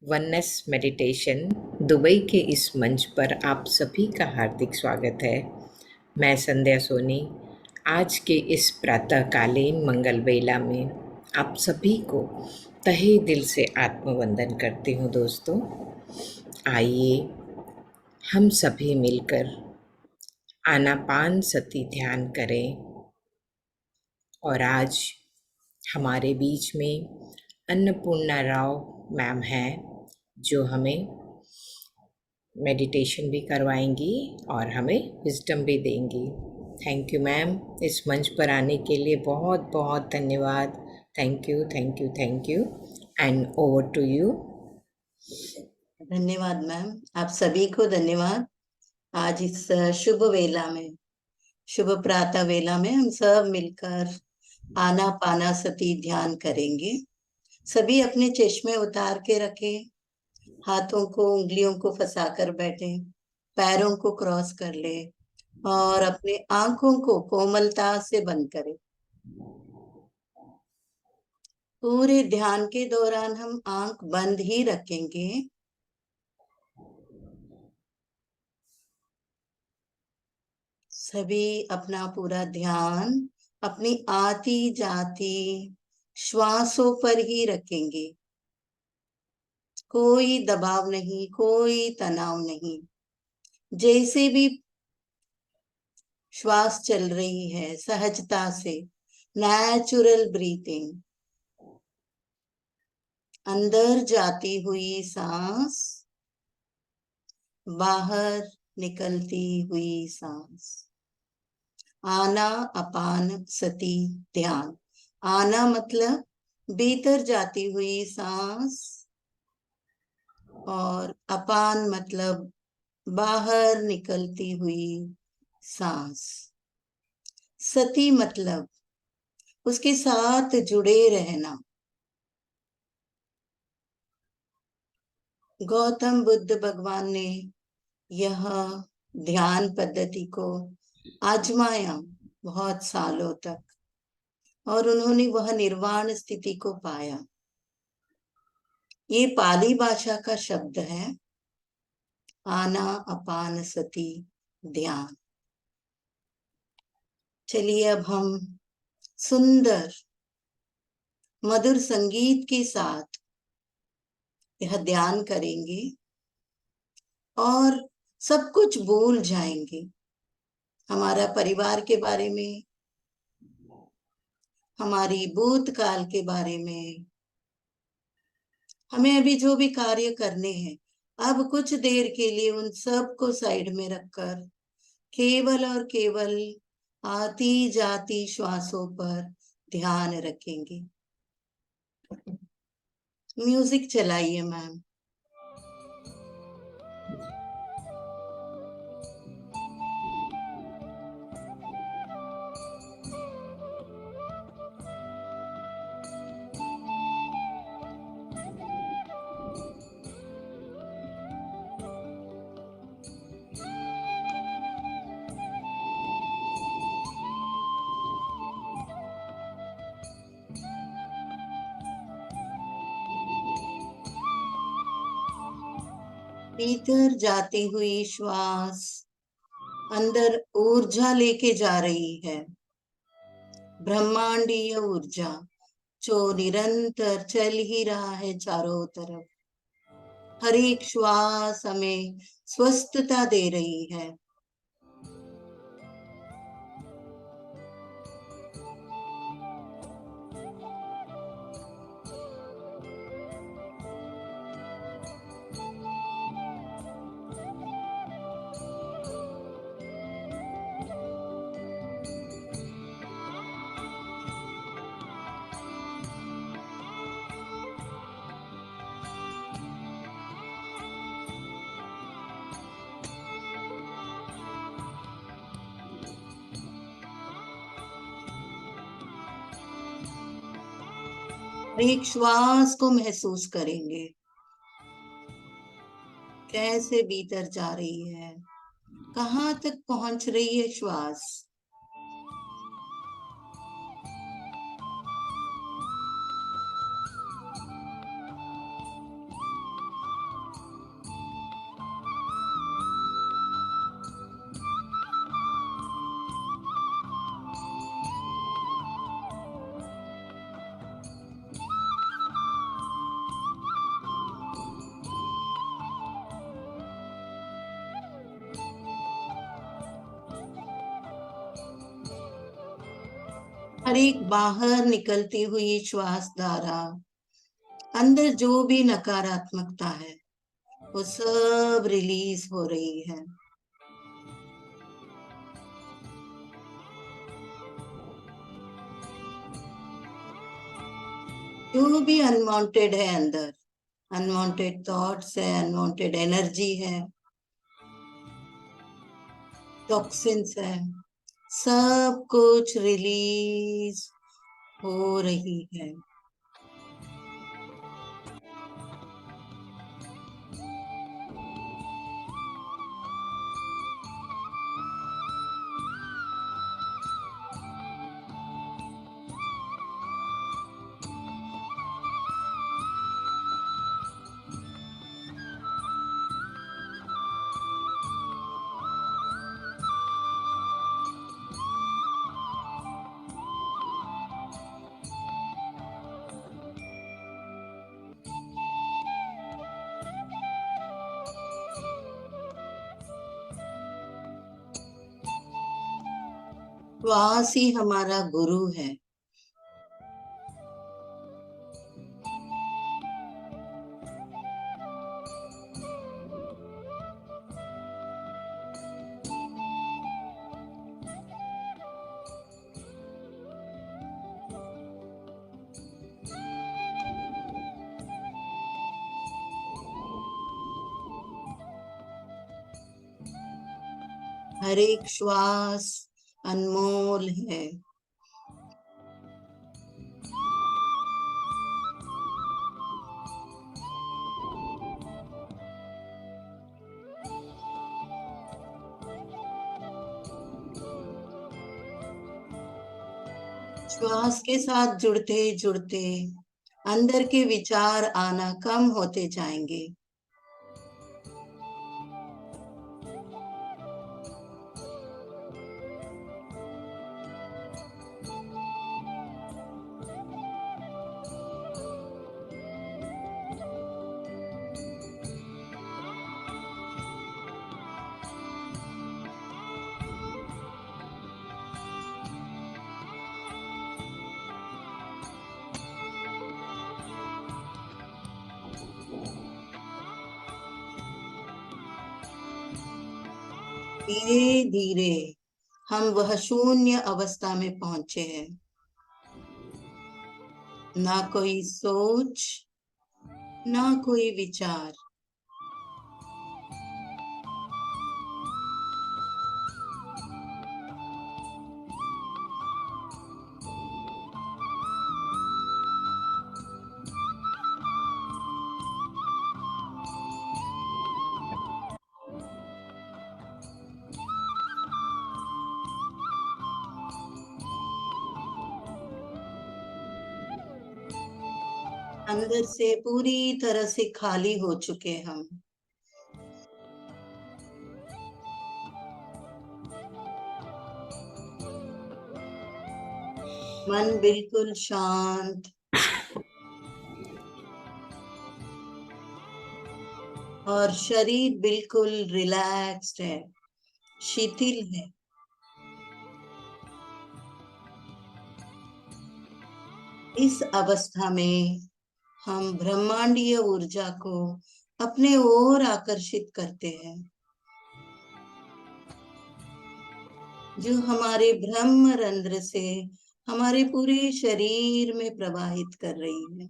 Oneness meditation Dubai के इस मंच पर आप सभी का हार्दिक स्वागत है। मैं संध्या सोनी आज के इस प्रातःकालीन मंगल बेला में आप सभी को तहे दिल से आत्मवंदन करती हूँ। दोस्तों, आइए हम सभी मिलकर आनापान सती ध्यान करें। और आज हमारे बीच में अन्नपूर्णा राव मैम हैं, जो हमें मेडिटेशन भी करवाएंगी और हमें विजडम भी देंगी। थैंक यू मैम, इस मंच पर आने के लिए बहुत बहुत धन्यवाद। Thank you, thank you, thank you and over to you. धन्यवाद मैम, आप सभी को धन्यवाद। आज इस शुभ वेला में, शुभ प्रातः वेला में हम सब मिलकर आनापाना सती ध्यान करेंगे। सभी अपने चश्मे उतार के रखें, हाथों को उंगलियों को फंसाकर बैठे, पैरों को क्रॉस कर ले और अपने आंखों को कोमलता से बंद करें। पूरे ध्यान के दौरान हम आंख बंद ही रखेंगे। सभी अपना पूरा ध्यान अपनी आती जाती श्वासों पर ही रखेंगे। कोई दबाव नहीं, कोई तनाव नहीं। जैसे भी श्वास चल रही है, सहजता से, नेचुरल ब्रीथिंग, अंदर जाती हुई सांस, बाहर निकलती हुई सांस। आना अपान सती ध्यान। आना मतलब भीतर जाती हुई सांस और अपान मतलब बाहर निकलती हुई सांस। सती मतलब उसके साथ जुड़े रहना। गौतम बुद्ध भगवान ने यह ध्यान पद्धति को आजमाया बहुत सालों तक, और उन्होंने वह निर्वाण स्थिति को पाया। ये पाली भाषा का शब्द है, आना अपान सती ध्यान। चलिए अब हम सुंदर मधुर संगीत के साथ यह ध्यान करेंगे और सब कुछ भूल जाएंगे। हमारा परिवार के बारे में, हमारी भूतकाल के बारे में, हमें अभी जो भी कार्य करने हैं, अब कुछ देर के लिए उन सब को साइड में रखकर केवल और केवल आती जाती श्वासों पर ध्यान रखेंगे। म्यूजिक चलाइए मैम। भीतर जाती हुई श्वास अंदर ऊर्जा लेके जा रही है, ब्रह्मांडीय ऊर्जा जो निरंतर चल ही रहा है चारों तरफ। हर एक श्वास हमें स्वस्थता दे रही है। एक श्वास को महसूस करेंगे, कैसे भीतर जा रही है, कहाँ तक पहुंच रही है श्वास। हर एक बाहर निकलती हुई श्वास धारा, अंदर जो भी नकारात्मकता है वो सब रिलीज हो रही है। जो भी अनवांटेड है अंदर, अनवांटेड थॉट्स है, अनवांटेड एनर्जी है, टॉक्सिन्स है, सब कुछ रिलीज हो रही है। श्वास ही हमारा गुरु है। हर एक श्वास अनमोल है। श्वास के साथ जुड़ते जुड़ते अंदर के विचार आना कम होते जाएंगे। धीरे धीरे हम वह शून्य अवस्था में पहुंचे हैं। ना कोई सोच, ना कोई विचार, अंदर से पूरी तरह से खाली हो चुके हम। मन बिल्कुल शांत और शरीर बिल्कुल रिलैक्स्ड है, शिथिल है। इस अवस्था में हम ब्रह्मांडीय ऊर्जा को अपने ओर आकर्षित करते हैं, जो हमारे ब्रह्म रंध्र से हमारे पूरे शरीर में प्रवाहित कर रही है।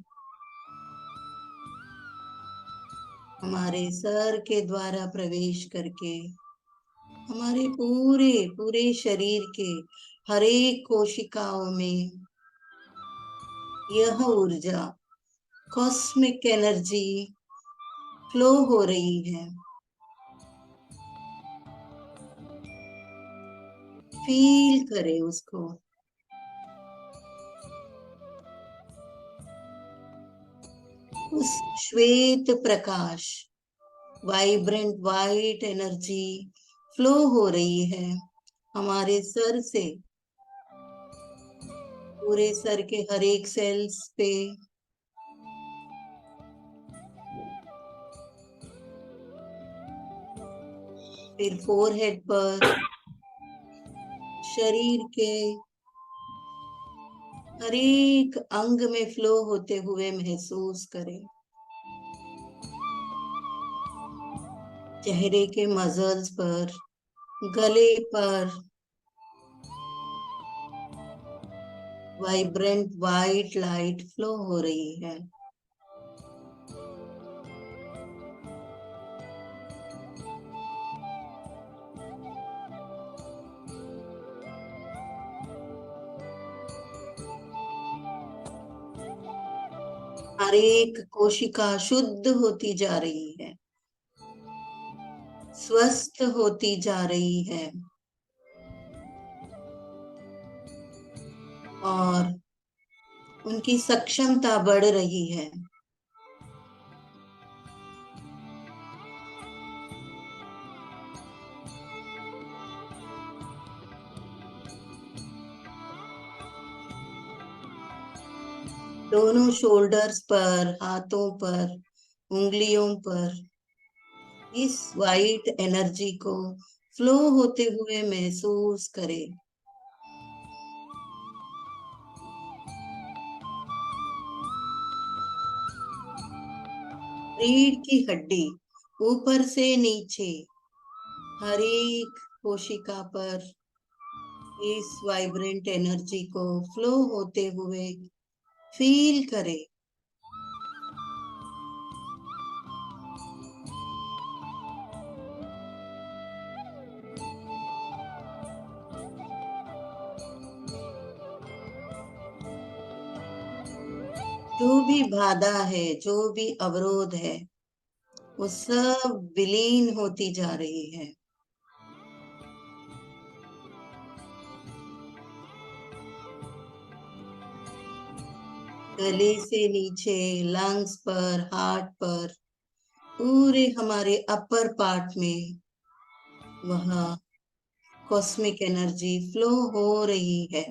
हमारे सर के द्वारा प्रवेश करके हमारे पूरे पूरे शरीर के हर एक कोशिकाओं में यह ऊर्जा, कॉस्मिक एनर्जी फ्लो हो रही है। फील करें उसको। उस श्वेत प्रकाश, वाइब्रेंट वाइट एनर्जी फ्लो हो रही है हमारे सर से पूरे सर के हर एक सेल्स पे, फिर फोरहेड पर, शरीर के हर एक अंग में फ्लो होते हुए महसूस करें। चेहरे के मसल्स पर, गले पर वाइब्रेंट वाइट लाइट फ्लो हो रही है। हर एक कोशिका शुद्ध होती जा रही है, स्वस्थ होती जा रही है और उनकी सक्षमता बढ़ रही है। दोनों शोल्डर्स पर, हाथों पर, उंगलियों पर इस वाइट एनर्जी को फ्लो होते हुए महसूस करें। रीढ़ की हड्डी ऊपर से नीचे हर एक कोशिका पर इस वाइब्रेंट एनर्जी को फ्लो होते हुए फील करें। जो भी बाधा है, जो भी अवरोध है, वो सब विलीन होती जा रही है। गले से नीचे लंग्स पर, हार्ट पर, पूरे हमारे अपर पार्ट में वह कॉस्मिक एनर्जी फ्लो हो रही है।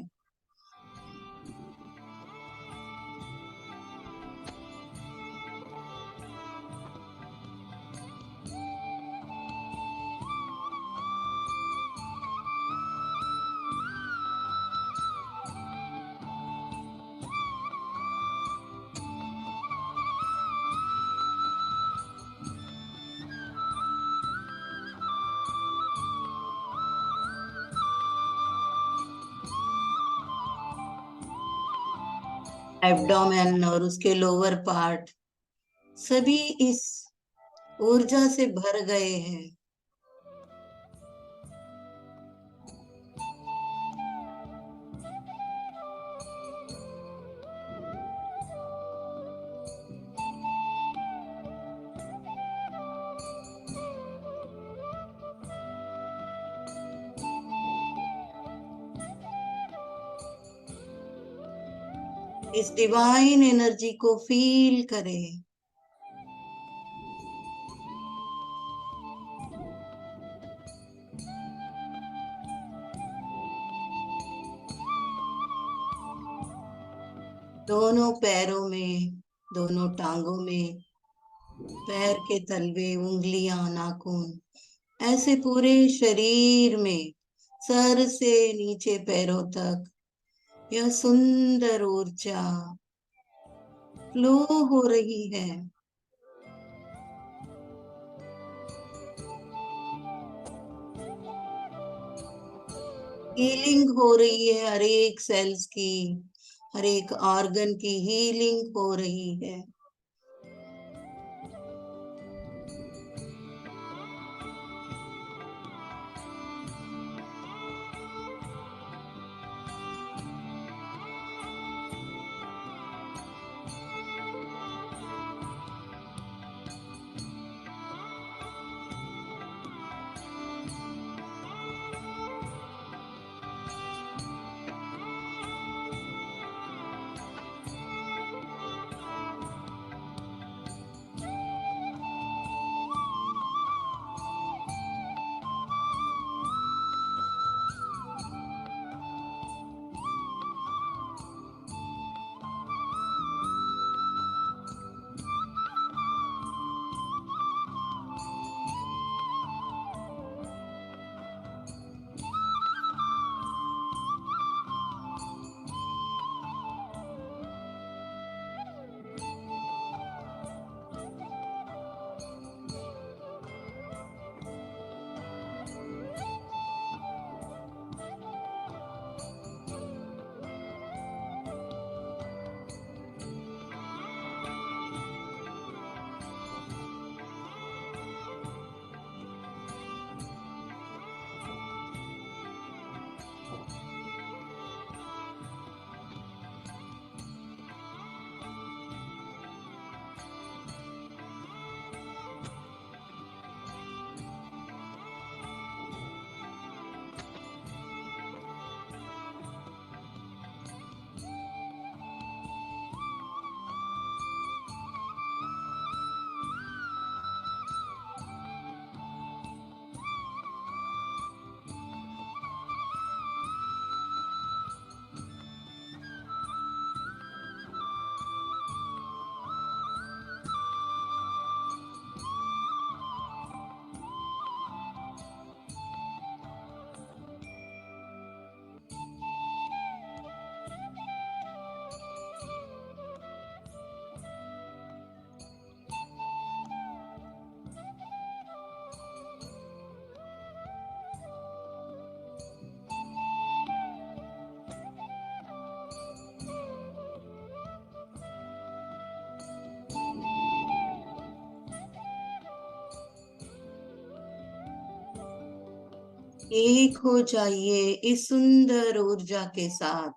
एब्डोमेन और उसके लोअर पार्ट सभी इस ऊर्जा से भर गए हैं। इस डिवाइन एनर्जी को फील करें। दोनों पैरों में, दोनों टांगों में, पैर के तलवे, उंगलियां, नाखून, ऐसे पूरे शरीर में, सर से नीचे पैरों तक यह सुंदर ऊर्जा फ्लो हो रही है। हीलिंग हो रही है, हर एक सेल्स की, हर एक ऑर्गन की हीलिंग हो रही है। एक हो जाइए इस सुंदर ऊर्जा के साथ।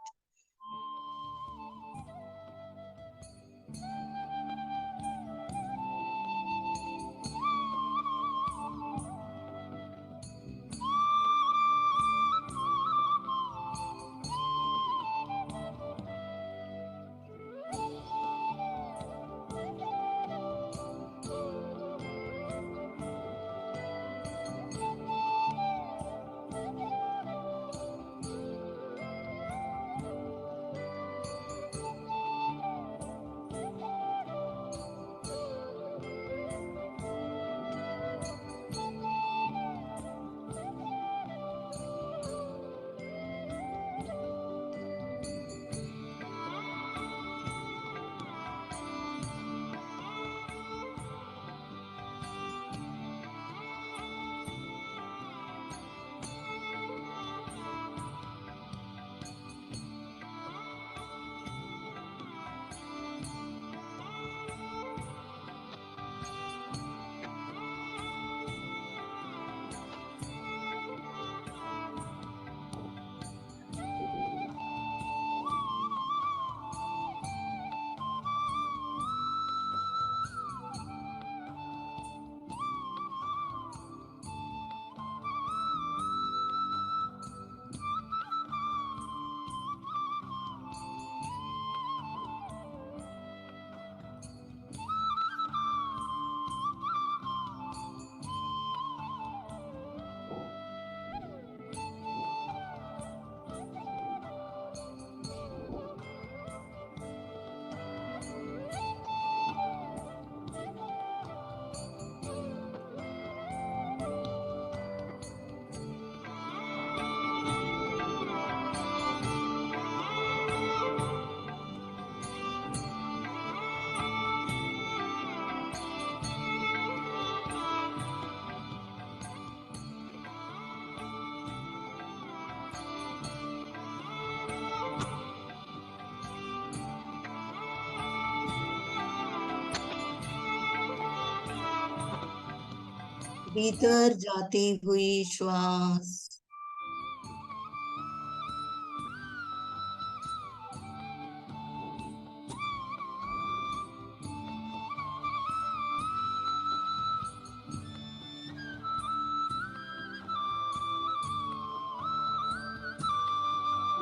भीतर जाती हुई श्वास,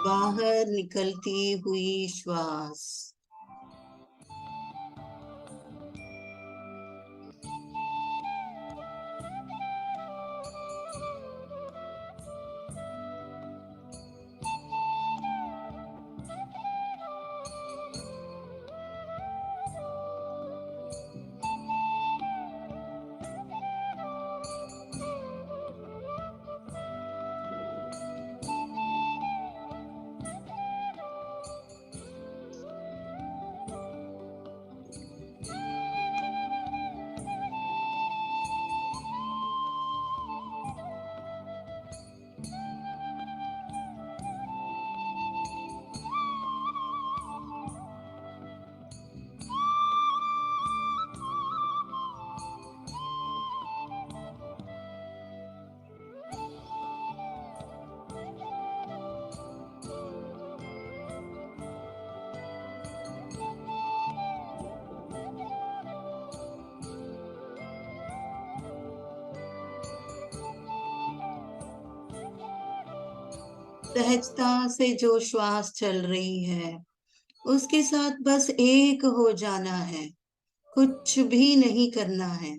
बाहर निकलती हुई श्वास। सहजता से जो श्वास चल रही है उसके साथ बस एक हो जाना है, कुछ भी नहीं करना है।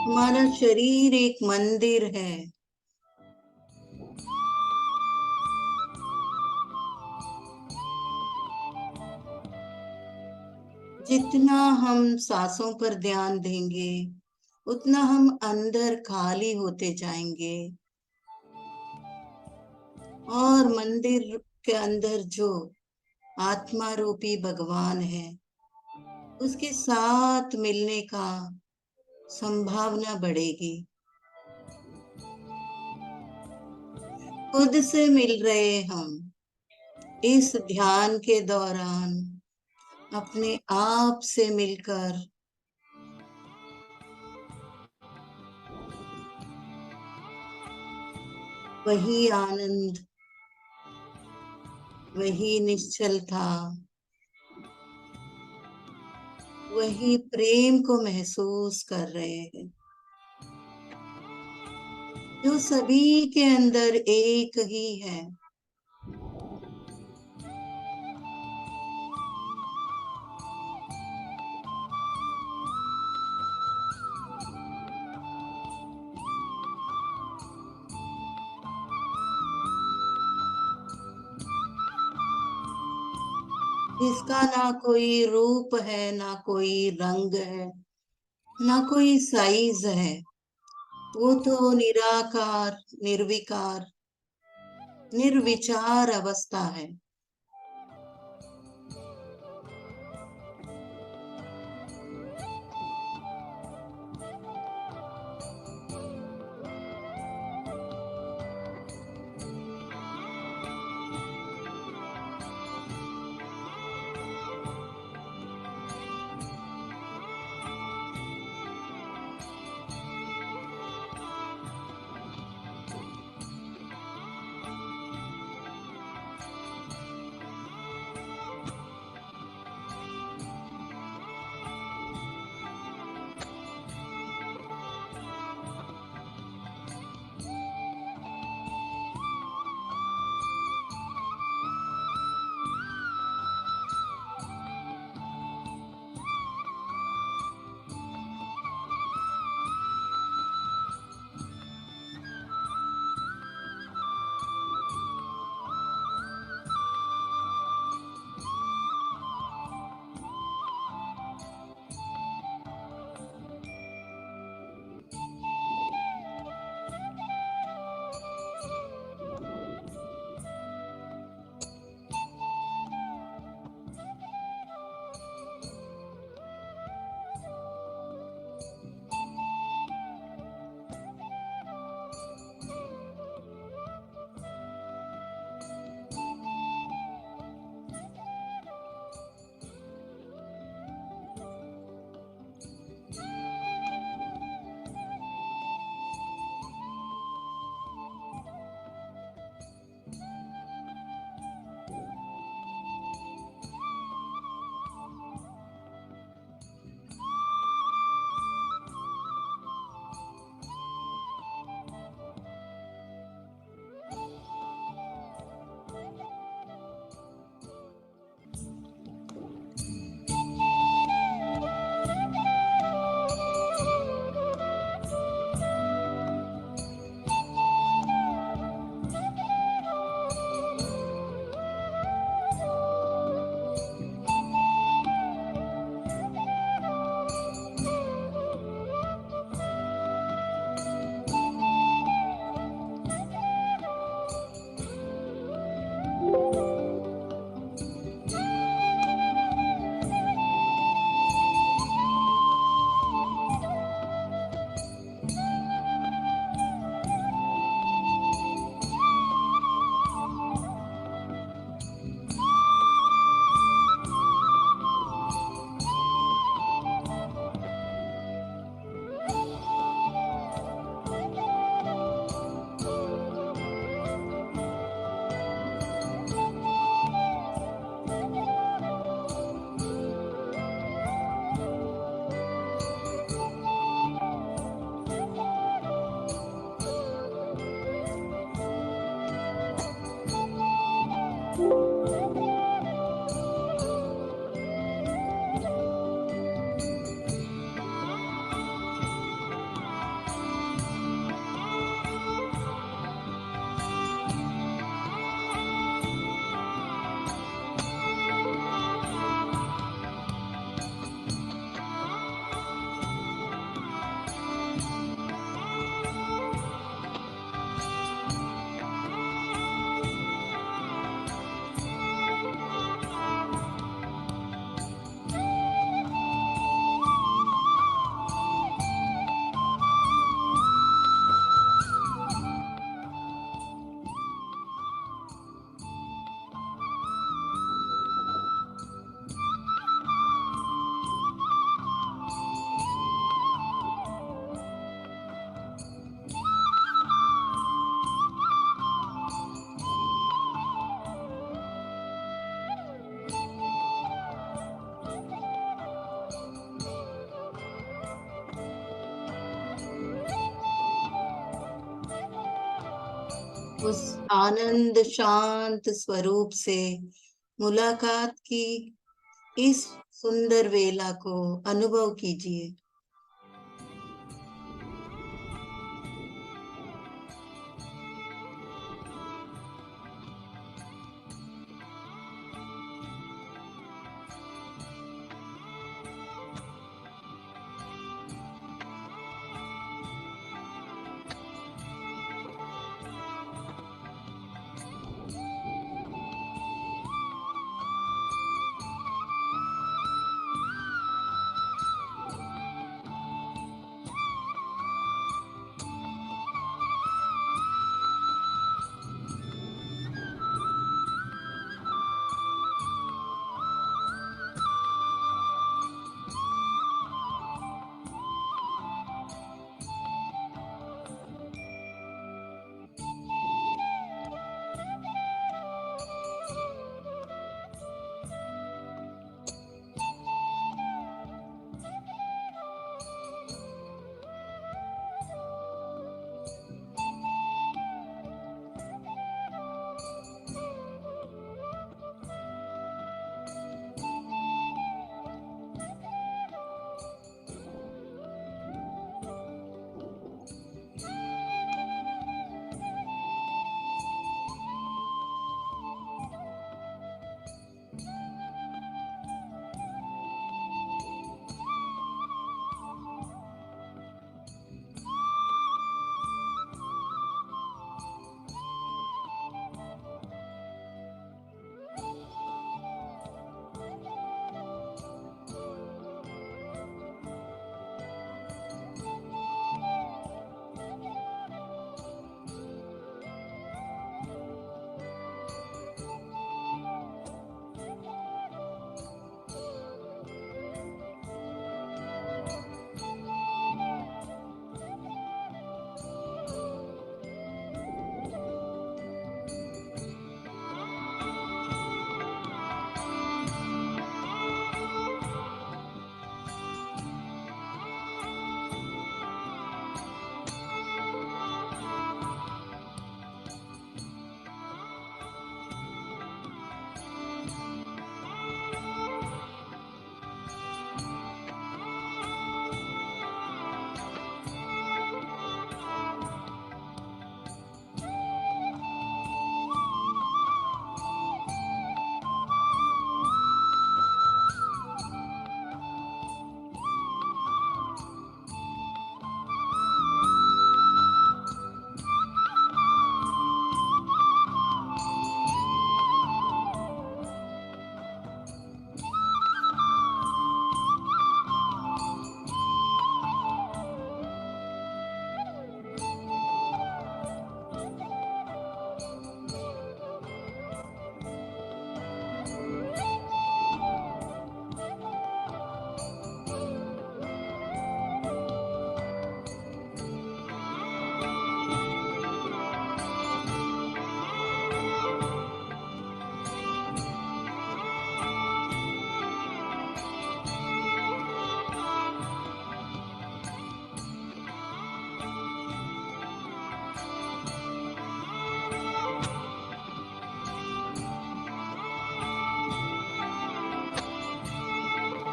हमारा शरीर एक मंदिर है। जितना हम सांसों पर ध्यान देंगे उतना हम अंदर खाली होते जाएंगे, और मंदिर के अंदर जो आत्मा रूपी भगवान है उसके साथ मिलने का संभावना बढ़ेगी। खुद से मिल रहे हम इस ध्यान के दौरान, अपने आप से मिलकर वही आनंद, वही निश्चलता, वही प्रेम को महसूस कर रहे हैं जो सभी के अंदर एक ही है। जिसका ना कोई रूप है, ना कोई रंग है, ना कोई साइज है। वो तो निराकार, निर्विकार, निर्विचार अवस्था है। उस आनंद शांत स्वरूप से मुलाकात की इस सुंदर वेला को अनुभव कीजिए।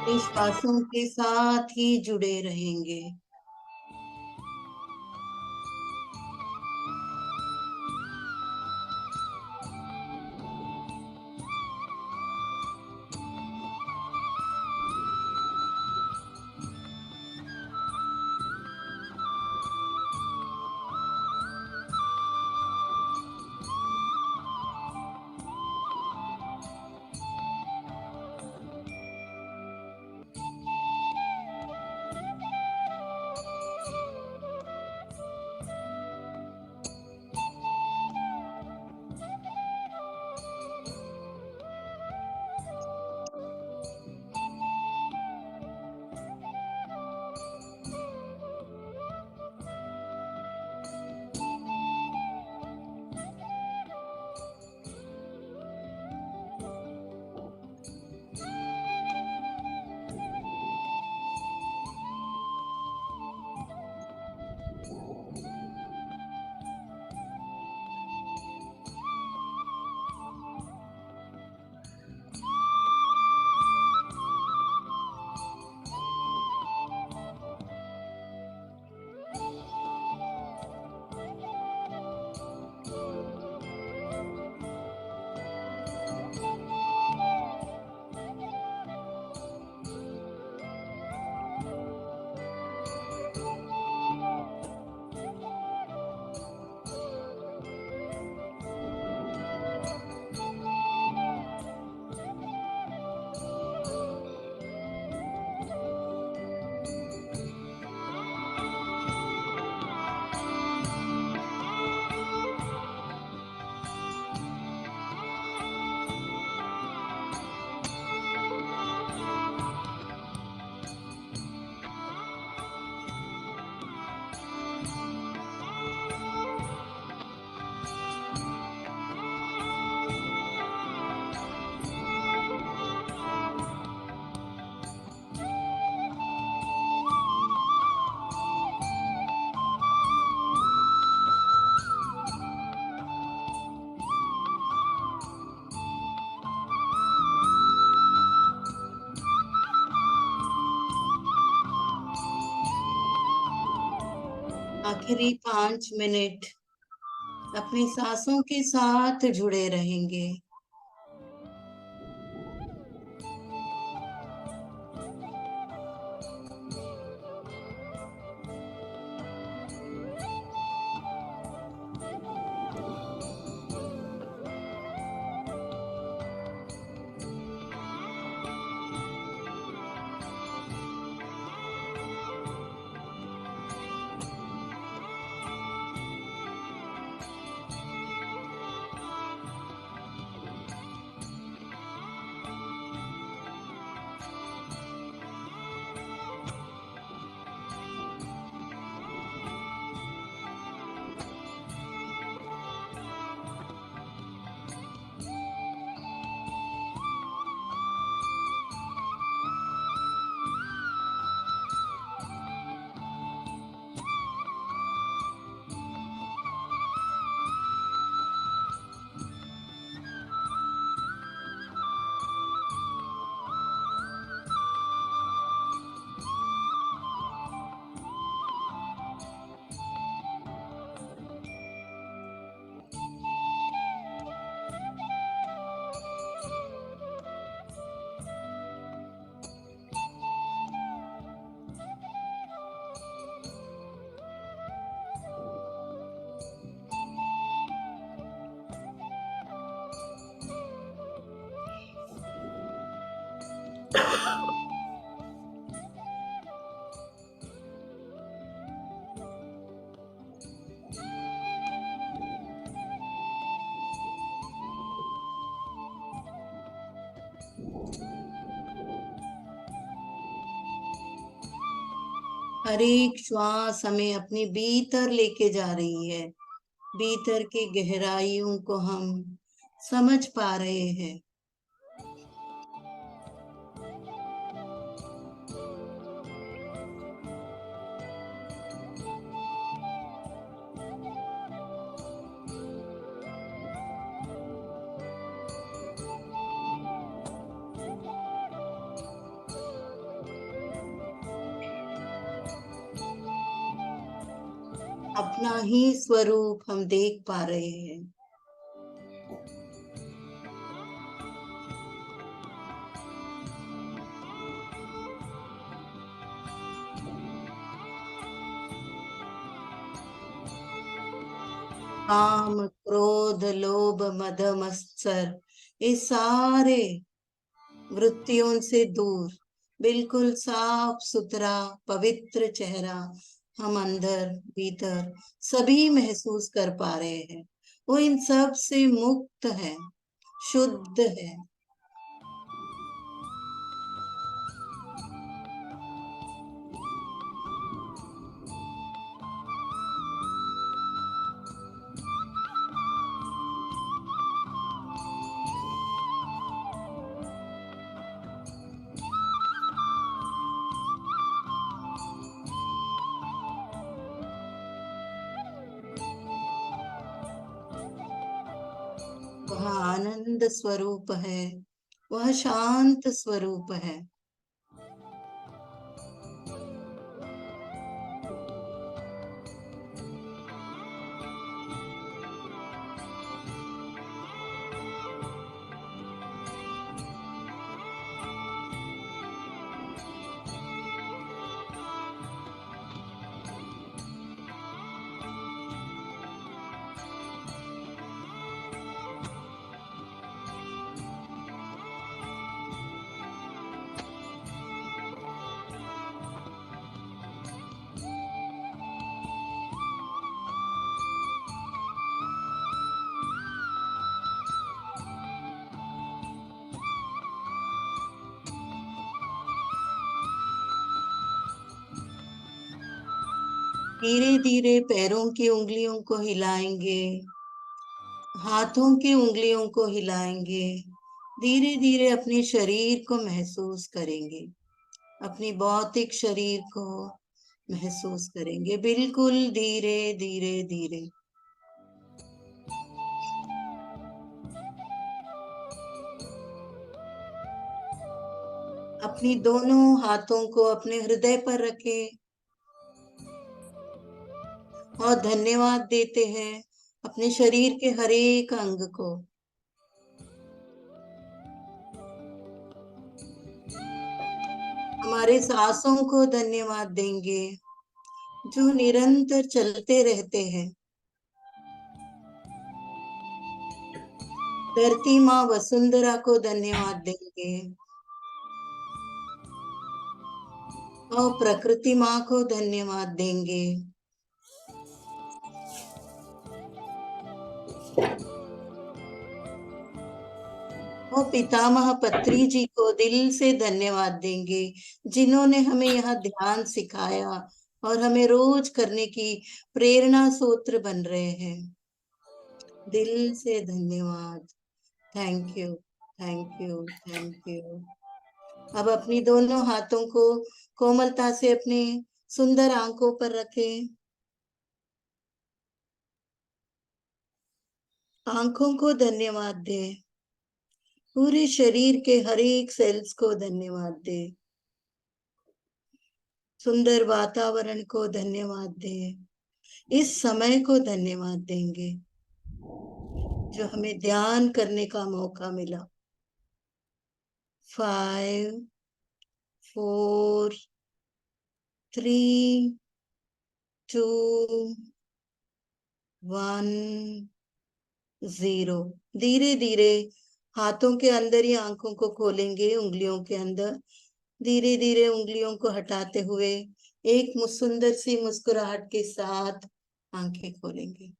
अपने श्वासों के साथ ही जुड़े रहेंगे। आखिरी 5 मिनट अपनी सांसों के साथ जुड़े रहेंगे। हर एक श्वास हमें अपनी भीतर लेके जा रही है। भीतर की गहराइयों को हम समझ पा रहे हैं। अपना ही स्वरूप हम देख पा रहे हैं। काम, क्रोध, लोभ, मद, मत्सर, ये सारे वृत्तियों से दूर, बिल्कुल साफ सुथरा पवित्र चेहरा हम अंदर भीतर सभी महसूस कर पा रहे हैं। वो इन सब से मुक्त है, शुद्ध है। वह आनंद स्वरूप है, वह शांत स्वरूप है। धीरे धीरे पैरों की उंगलियों को हिलाएंगे, हाथों की उंगलियों को हिलाएंगे। धीरे धीरे अपने शरीर को महसूस करेंगे, अपनी भौतिक शरीर को महसूस करेंगे, बिल्कुल धीरे धीरे धीरे। अपनी दोनों हाथों को अपने हृदय पर रखें। और धन्यवाद देते हैं अपने शरीर के हर एक अंग को। हमारे सांसों को धन्यवाद देंगे जो निरंतर चलते रहते हैं। धरती माँ वसुंधरा को धन्यवाद देंगे और प्रकृति माँ को धन्यवाद देंगे। और पितामह पत्री जी को दिल से धन्यवाद देंगे जिन्होंने हमें यह ध्यान सिखाया और हमें रोज करने की प्रेरणा सूत्र बन रहे हैं। दिल से धन्यवाद। Thank you, thank you, thank you. अब अपनी दोनों हाथों को कोमलता से अपने सुंदर आंखों पर रखें। आंखों को धन्यवाद दें। पूरे शरीर के हर एक सेल्स को धन्यवाद दें। सुंदर वातावरण को धन्यवाद दें। इस समय को धन्यवाद देंगे जो हमें ध्यान करने का मौका मिला। 5, 4, 3, 2, 1, 0। धीरे धीरे हाथों के अंदर ही आंखों को खोलेंगे, उंगलियों के अंदर धीरे धीरे उंगलियों को हटाते हुए एक सुंदर सी मुस्कुराहट के साथ आंखें खोलेंगे।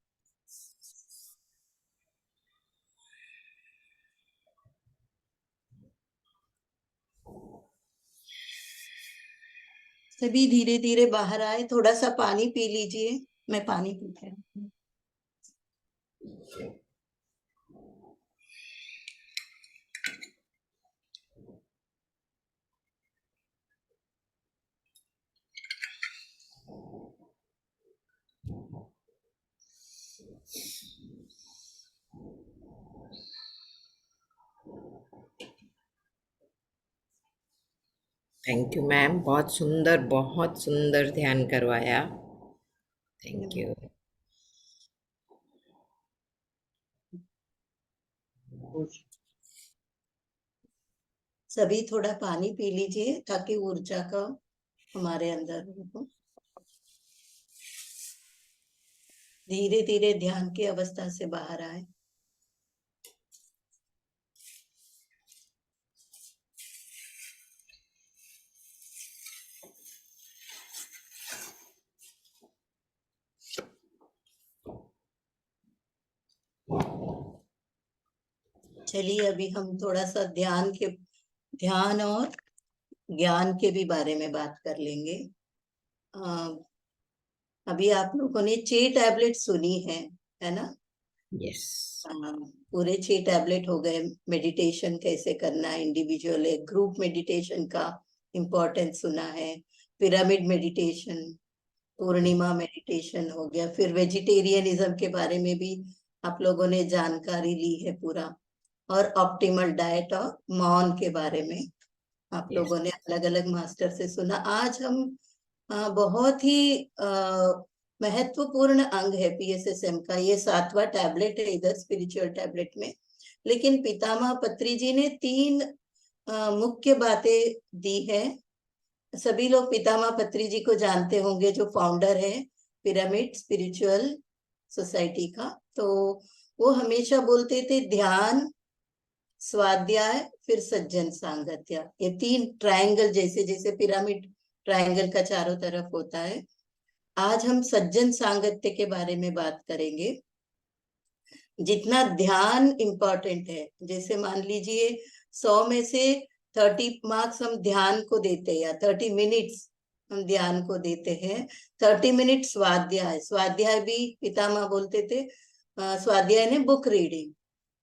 सभी धीरे धीरे बाहर आए। थोड़ा सा पानी पी लीजिए। मैं पानी पीते हैं। थैंक यू मैम, बहुत सुंदर ध्यान करवाया। Thank you. सभी थोड़ा पानी पी लीजिए ताकि ऊर्जा का हमारे अंदर हो। धीरे धीरे ध्यान की अवस्था से बाहर आए। चलिए अभी हम थोड़ा सा ध्यान और ज्ञान के भी बारे में बात कर लेंगे। अभी आप लोगों ने 6 टैबलेट सुनी है ना? यस। पूरे 6 टैबलेट हो गए। मेडिटेशन कैसे करना है, इंडिविजुअल है, ग्रुप मेडिटेशन का इम्पोर्टेंस सुना है, पिरामिड मेडिटेशन, पूर्णिमा मेडिटेशन हो गया, फिर वेजिटेरियनिज्म के बारे में भी आप लोगों ने जानकारी ली है पूरा, और ऑप्टिमल डाइट और मौन के बारे में आप यस। लोगों ने अलग अलग मास्टर से सुना। आज हम बहुत ही महत्वपूर्ण अंग है पीएसएसएम का, ये 7वां टैबलेट है इधर स्पिरिचुअल टैबलेट में। लेकिन पितामह पत्री जी ने 3 मुख्य बातें दी है। सभी लोग पितामह पत्री जी को जानते होंगे जो फाउंडर है पिरामिड स्पिरिचुअल सोसाइटी का। तो वो हमेशा बोलते थे ध्यान, स्वाध्याय, फिर सज्जन सांगत्य। ये 3 ट्रायंगल, जैसे जैसे पिरामिड ट्रायंगल का चारों तरफ होता है। आज हम सज्जन सांगत्य के बारे में बात करेंगे। जितना ध्यान इंपॉर्टेंट है, जैसे मान लीजिए 100 में से 30 मार्क्स हम ध्यान को देते हैं या 30 मिनट्स हम ध्यान को देते हैं। 30 मिनट स्वाध्याय, स्वाध्याय भी पितामह बोलते थे स्वाध्याय ने बुक रीडिंग,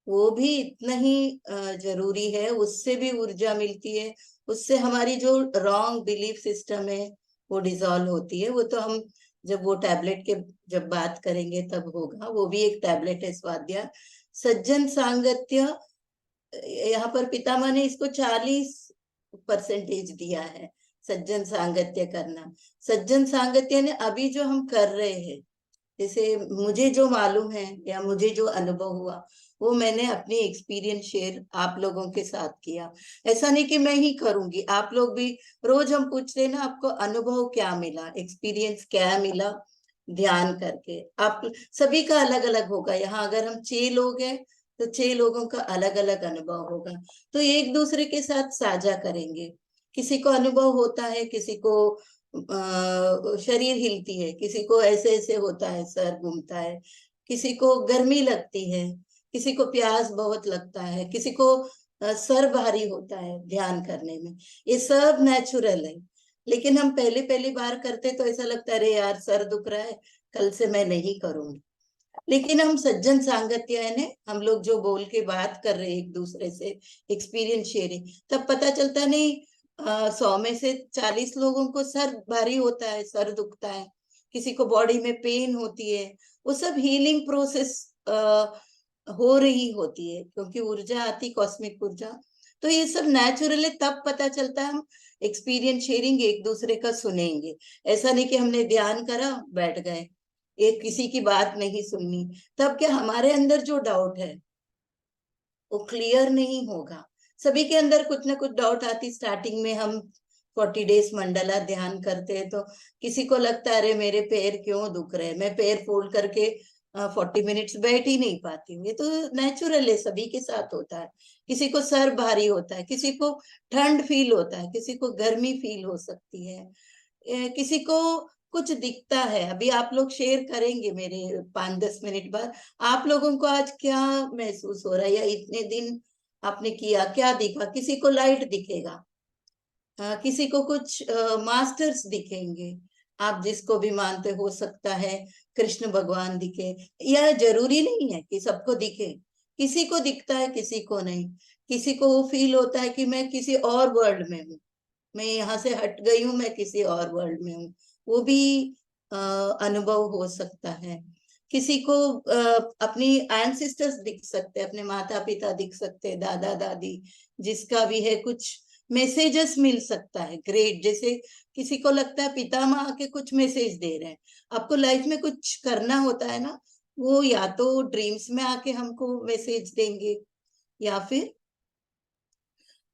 वो भी इतना ही जरूरी है। उससे भी ऊर्जा मिलती है, उससे हमारी जो रॉन्ग बिलीफ सिस्टम है वो डिसॉल्व होती है। वो तो हम जब वो टैबलेट के जब बात करेंगे तब होगा। वो भी एक टैबलेट है स्वाध्याय। सज्जन सांगत्य, यहाँ पर पितामह ने इसको 40% दिया है, सज्जन सांगत्य करना। सज्जन सांगत्य ने अभी जो हम कर रहे हैं जैसे मुझे जो मालूम है या मुझे जो अनुभव हुआ वो मैंने अपनी एक्सपीरियंस शेयर आप लोगों के साथ किया। ऐसा नहीं कि मैं ही करूंगी, आप लोग भी रोज हम पूछते हैं ना आपको अनुभव क्या मिला, एक्सपीरियंस क्या मिला ध्यान करके। आप सभी का अलग अलग होगा। यहाँ अगर हम 6 लोग हैं तो 6 लोगों का अलग अलग अनुभव होगा, तो एक दूसरे के साथ साझा करेंगे। किसी को अनुभव होता है, किसी को शरीर हिलती है, किसी को ऐसे ऐसे होता है, सर घूमता है, किसी को गर्मी लगती है, किसी को प्यास बहुत लगता है, किसी को सर भारी होता है ध्यान करने में। ये सब नेचुरल है। लेकिन हम पहली पहली बार करते तो ऐसा लगता है अरे यार सर दुख रहा है, कल से मैं नहीं करूंगी। लेकिन हम सज्जन सांगत्य है ने हम लोग जो बोल के बात कर रहे हैं एक दूसरे से, एक्सपीरियंस शेयरिंग, तब पता चलता नहीं 100 में से 40 लोगों को सर भारी होता है, सर दुखता है, किसी को बॉडी में पेन होती है। वो सब हीलिंग प्रोसेस हो रही होती है, क्योंकि ऊर्जा आती कॉस्मिक ऊर्जा। तो ये सब नेचुरल है, तब पता चलता है। हम एक्सपीरियंस शेयरिंग एक दूसरे का सुनेंगे। ऐसा नहीं कि हमने ध्यान करा बैठ गए, एक किसी की बात नहीं सुननी। तब क्या हमारे अंदर जो डाउट है वो क्लियर नहीं होगा। सभी के अंदर कुछ ना कुछ डाउट आती। स्टार्टिंग में हम 40 डेज मंडला ध्यान करते हैं तो किसी को लगता है अरे मेरे पैर क्यों दुख रहे हैं, मैं पैर फोल्ड करके 40 मिनट्स बैठ ही नहीं पाती हूँ। ये तो नेचुरल है, सभी के साथ होता है। किसी को सर भारी होता है, किसी को ठंड फील होता है, किसी को गर्मी फील हो सकती है, किसी को कुछ दिखता है। अभी आप लोग शेयर करेंगे मेरे 5-10 मिनट बाद, आप लोगों को आज क्या महसूस हो रहा है, या इतने दिन आपने किया क्या दिखा। किसी को लाइट दिखेगा, किसी को कुछ मास्टर्स दिखेंगे, आप जिसको भी मानते हो सकता है कृष्ण भगवान दिखे। यह जरूरी नहीं है कि सबको दिखे, किसी को दिखता है किसी को नहीं। किसी को वो फील होता है कि मैं किसी और वर्ल्ड में हूँ, मैं यहाँ से हट गई हूँ, मैं किसी और वर्ल्ड में हूँ। वो भी अनुभव हो सकता है। किसी को अपनी एंसेस्टर्स दिख सकते हैं, अपने माता पिता दिख सकते हैं, दादा दादी, जिसका भी है कुछ मैसेजेस मिल सकता है ग्रेट। जैसे किसी को लगता है पितामह आके कुछ मैसेज दे रहे हैं। आपको लाइफ में कुछ करना होता है ना, वो या तो ड्रीम्स में आके हमको मैसेज देंगे, या फिर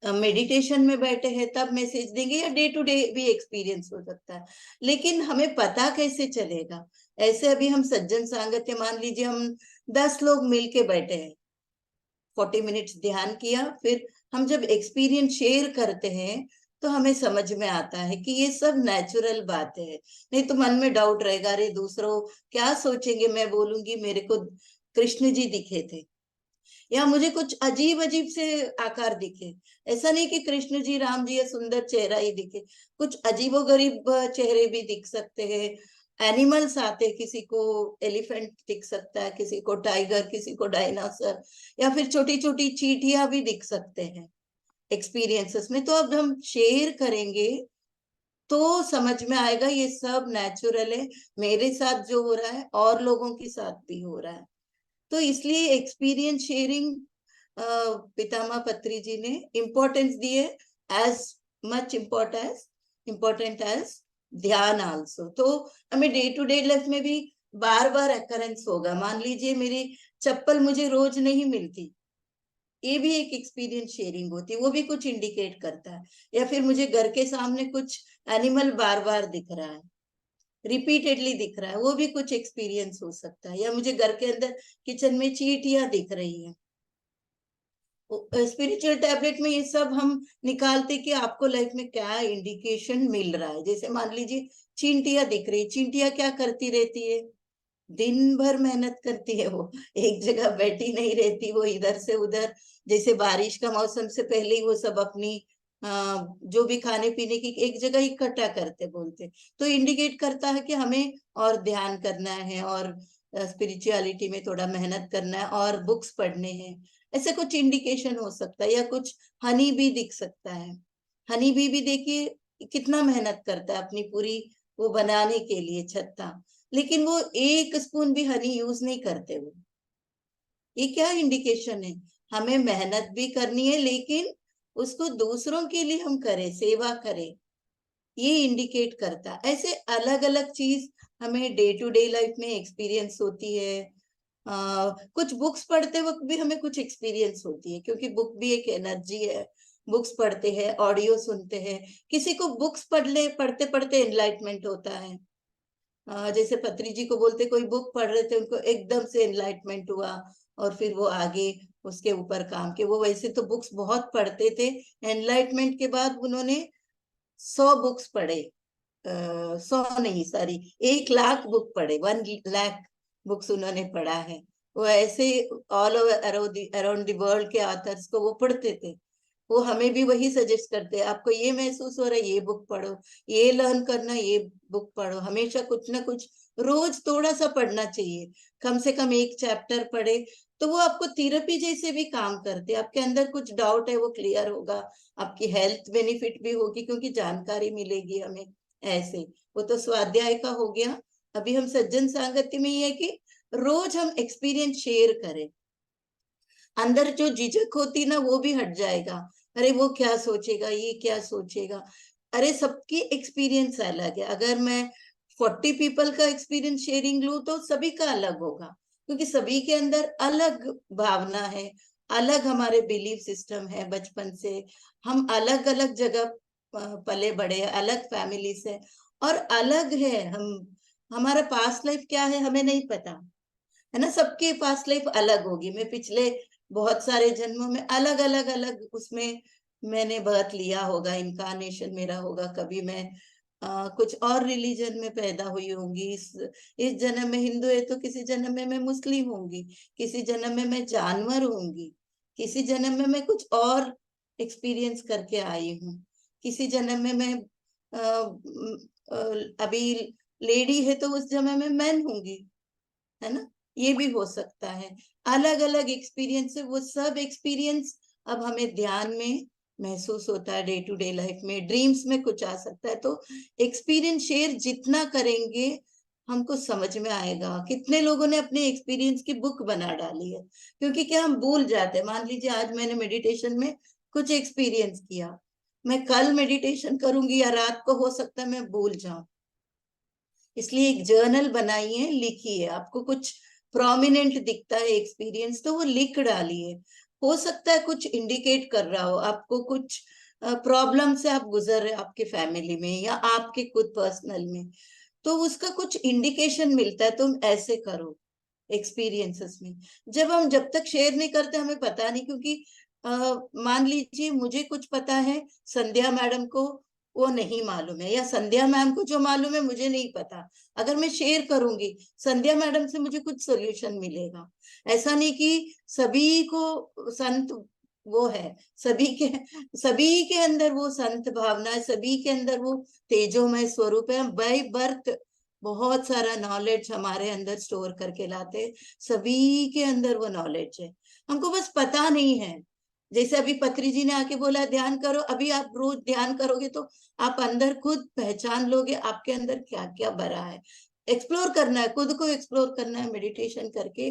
मेडिटेशन में बैठे हैं तब मैसेज देंगे, या डे टू डे भी एक्सपीरियंस हो सकता है। लेकिन हमें पता कैसे चलेगा। ऐसे अभी हम सज्जन सांगत्य मान लीजिए, हम 10 लोग मिलके बैठे हैं, 40 मिनट्स ध्यान किया, फिर हम जब एक्सपीरियंस शेयर करते हैं तो हमें समझ में आता है कि ये सब नेचुरल बातें है। नहीं तो मन में डाउट रहेगा, अरे दूसरों क्या सोचेंगे, मैं बोलूंगी मेरे को कृष्ण जी दिखे थे, या मुझे कुछ अजीब अजीब से आकार दिखे। ऐसा नहीं कि कृष्ण जी राम जी या सुंदर चेहरा ही दिखे, कुछ अजीबोगरीब चेहरे भी दिख सकते हैं। एनिमल्स आते, किसी को एलिफेंट दिख सकता है, किसी को टाइगर, किसी को डायनासोर, या फिर छोटी छोटी चींटियां भी दिख सकते हैं एक्सपीरियंसेस में। तो अब हम शेयर करेंगे तो समझ में आएगा ये सब नेचुरल है। मेरे साथ जो हो रहा है और लोगों के साथ भी हो रहा है। तो इसलिए एक्सपीरियंस शेयरिंग पितामह पत्री जी ने इम्पोर्टेंस दी है, एज मच इम्पोर्टेंट एज ध्यान आल्सो। तो हमें डे टू डे लाइफ में भी बार बार अकरेंस होगा। मान लीजिए मेरी चप्पल मुझे रोज नहीं मिलती, ये भी एक एक्सपीरियंस शेयरिंग होती है, वो भी कुछ इंडिकेट करता है। या फिर मुझे घर के सामने कुछ एनिमल बार बार दिख रहा है, रिपीटेडली दिख रहा है, वो भी कुछ एक्सपीरियंस हो सकता है। या मुझे घर के अंदर किचन में चींटियां दिख रही हैं। स्पिरिचुअल टैबलेट में ये सब हम निकालते कि आपको लाइफ में क्या इंडिकेशन मिल रहा है। जैसे मान लीजिए चींटियां दिख रही, चींटियां क्या करती रहती है, दिन भर मेहनत करती है, वो एक जगह बैठी नहीं रहती, वो इधर से उधर। जैसे बारिश का मौसम से पहले ही वो सब अपनी जो भी खाने पीने की एक जगह इकट्ठा करते बोलते। तो इंडिकेट करता है कि हमें और ध्यान करना है, और स्पिरिचुअलिटी में थोड़ा मेहनत करना है, और बुक्स पढ़ने हैं। ऐसे कुछ इंडिकेशन हो सकता है। या कुछ हनी भी दिख सकता है। हनी भी देखिए कितना मेहनत करता है अपनी पूरी वो बनाने के लिए छत्ता, लेकिन वो 1 स्पून भी हनी यूज नहीं करते वो। ये क्या इंडिकेशन है, हमें मेहनत भी करनी है लेकिन उसको दूसरों के लिए हम करें, सेवा करें। ये इंडिकेट करता है। ऐसे अलग अलग चीज हमें डे टू डे लाइफ में एक्सपीरियंस होती है। कुछ बुक्स पढ़ते वक्त भी हमें कुछ एक्सपीरियंस होती है, क्योंकि बुक भी एक एनर्जी है। बुक्स पढ़ते हैं, ऑडियो सुनते हैं। किसी को बुक्स पढ़ते पढ़ते एनलाइटमेंट होता है। जैसे पत्री जी को बोलते, कोई बुक पढ़ रहे थे, उनको एकदम से एनलाइटमेंट हुआ और फिर वो आगे उसके ऊपर काम किए। वो वैसे तो बुक्स बहुत पढ़ते थे। एनलाइटमेंट के बाद उन्होंने 100 बुक्स पढ़े। 100 नहीं, सॉरी, 1 लाख बुक पढ़े। 1 लाख बुक्स उन्होंने पढ़ा है। वो ऐसे all over around the world के ऑथर्स को वो पढ़ते थे। वो हमें भी वही सजेस्ट करते हैं, आपको ये महसूस हो रहा है ये बुक पढ़ो, ये लर्न करना ये बुक पढ़ो। हमेशा कुछ ना कुछ रोज थोड़ा सा पढ़ना चाहिए। कम से कम 1 चैप्टर पढ़े तो वो आपको थेरेपी जैसे भी काम करते हैं। आपके अंदर कुछ डाउट है वो क्लियर होगा, आपकी हेल्थ बेनिफिट भी होगी क्योंकि जानकारी मिलेगी हमें। ऐसे वो तो स्वाध्याय का हो गया। अभी हम सज्जन सांगत्य में ये है कि रोज हम एक्सपीरियंस शेयर करें। अंदर जो झिझक होती ना वो भी हट जाएगा। अरे वो क्या सोचेगा, ये क्या सोचेगा। अरे सबकी एक्सपीरियंस अलग है। अगर मैं 40 पीपल का एक्सपीरियंस शेयरिंग लूं तो सभी का अलग होगा, क्योंकि सभी के अंदर अलग भावना है, अलग हमारे बिलीफ सिस्टम है। बचपन से हम अलग अलग जगह पले बड़े, अलग फैमिली से, और अलग है हम। हमारा पास्ट लाइफ क्या है हमें नहीं पता, है ना। सबके पास लाइफ अलग होगी। मैं पिछले बहुत सारे जन्मों में अलग अलग अलग उसमें मैंने बर्थ लिया होगा, इनकारनेशन मेरा होगा। कभी मैं कुछ और रिलीजन में पैदा हुई होंगी। इस जन्म में हिंदू है तो किसी जन्म में मैं मुस्लिम होंगी, किसी जन्म में मैं जानवर होंगी, किसी जन्म में मैं कुछ और एक्सपीरियंस करके आई हूँ, किसी जन्म में मैं अभी लेडी है तो उस जन्म में मैन होंगी, है ना। ये भी हो सकता है। अलग अलग एक्सपीरियंस है। वो सब एक्सपीरियंस अब हमें ध्यान में महसूस होता है। डे टू डे लाइफ में ड्रीम्स में कुछ आ सकता है। तो एक्सपीरियंस शेयर जितना करेंगे हमको समझ में आएगा। कितने लोगों ने अपने एक्सपीरियंस की बुक बना डाली है, क्योंकि क्या हम भूल जाते हैं। मान लीजिए आज मैंने मेडिटेशन में कुछ एक्सपीरियंस किया, मैं कल मेडिटेशन करूंगी या रात को हो सकता है मैं भूल जाऊं। इसलिए एक जर्नल बनाइए, लिखिए। आपको कुछ प्रोमिनेंट दिखता है एक्सपीरियंस तो वो लिख डालिए। हो सकता है कुछ इंडिकेट कर रहा हो आपको, कुछ प्रॉब्लम से आप गुजर रहे आपके फैमिली में या आपके खुद पर्सनल में, तो उसका कुछ इंडिकेशन मिलता है तुम ऐसे करो। एक्सपीरियंसेस में जब तक शेयर नहीं करते हमें पता नहीं, क्योंकि मान लीजिए मुझे कुछ पता है, संध्या मैडम को वो नहीं मालूम है, या संध्या मैम को जो मालूम है मुझे नहीं पता। अगर मैं शेयर करूंगी संध्या मैडम से मुझे कुछ सोल्यूशन मिलेगा। ऐसा नहीं कि सभी को संत वो है, सभी के अंदर वो संत भावना है, सभी के अंदर वो तेजोमय स्वरूप है। बाय बर्थ बहुत सारा नॉलेज हमारे अंदर स्टोर करके लाते। सभी के अंदर वो नॉलेज है, हमको बस पता नहीं है। जैसे अभी पत्री जी ने आके बोला ध्यान करो, अभी आप रोज ध्यान करोगे तो आप अंदर खुद पहचान लोगे आपके अंदर क्या क्या भरा है। एक्सप्लोर करना है, खुद को एक्सप्लोर करना है मेडिटेशन करके।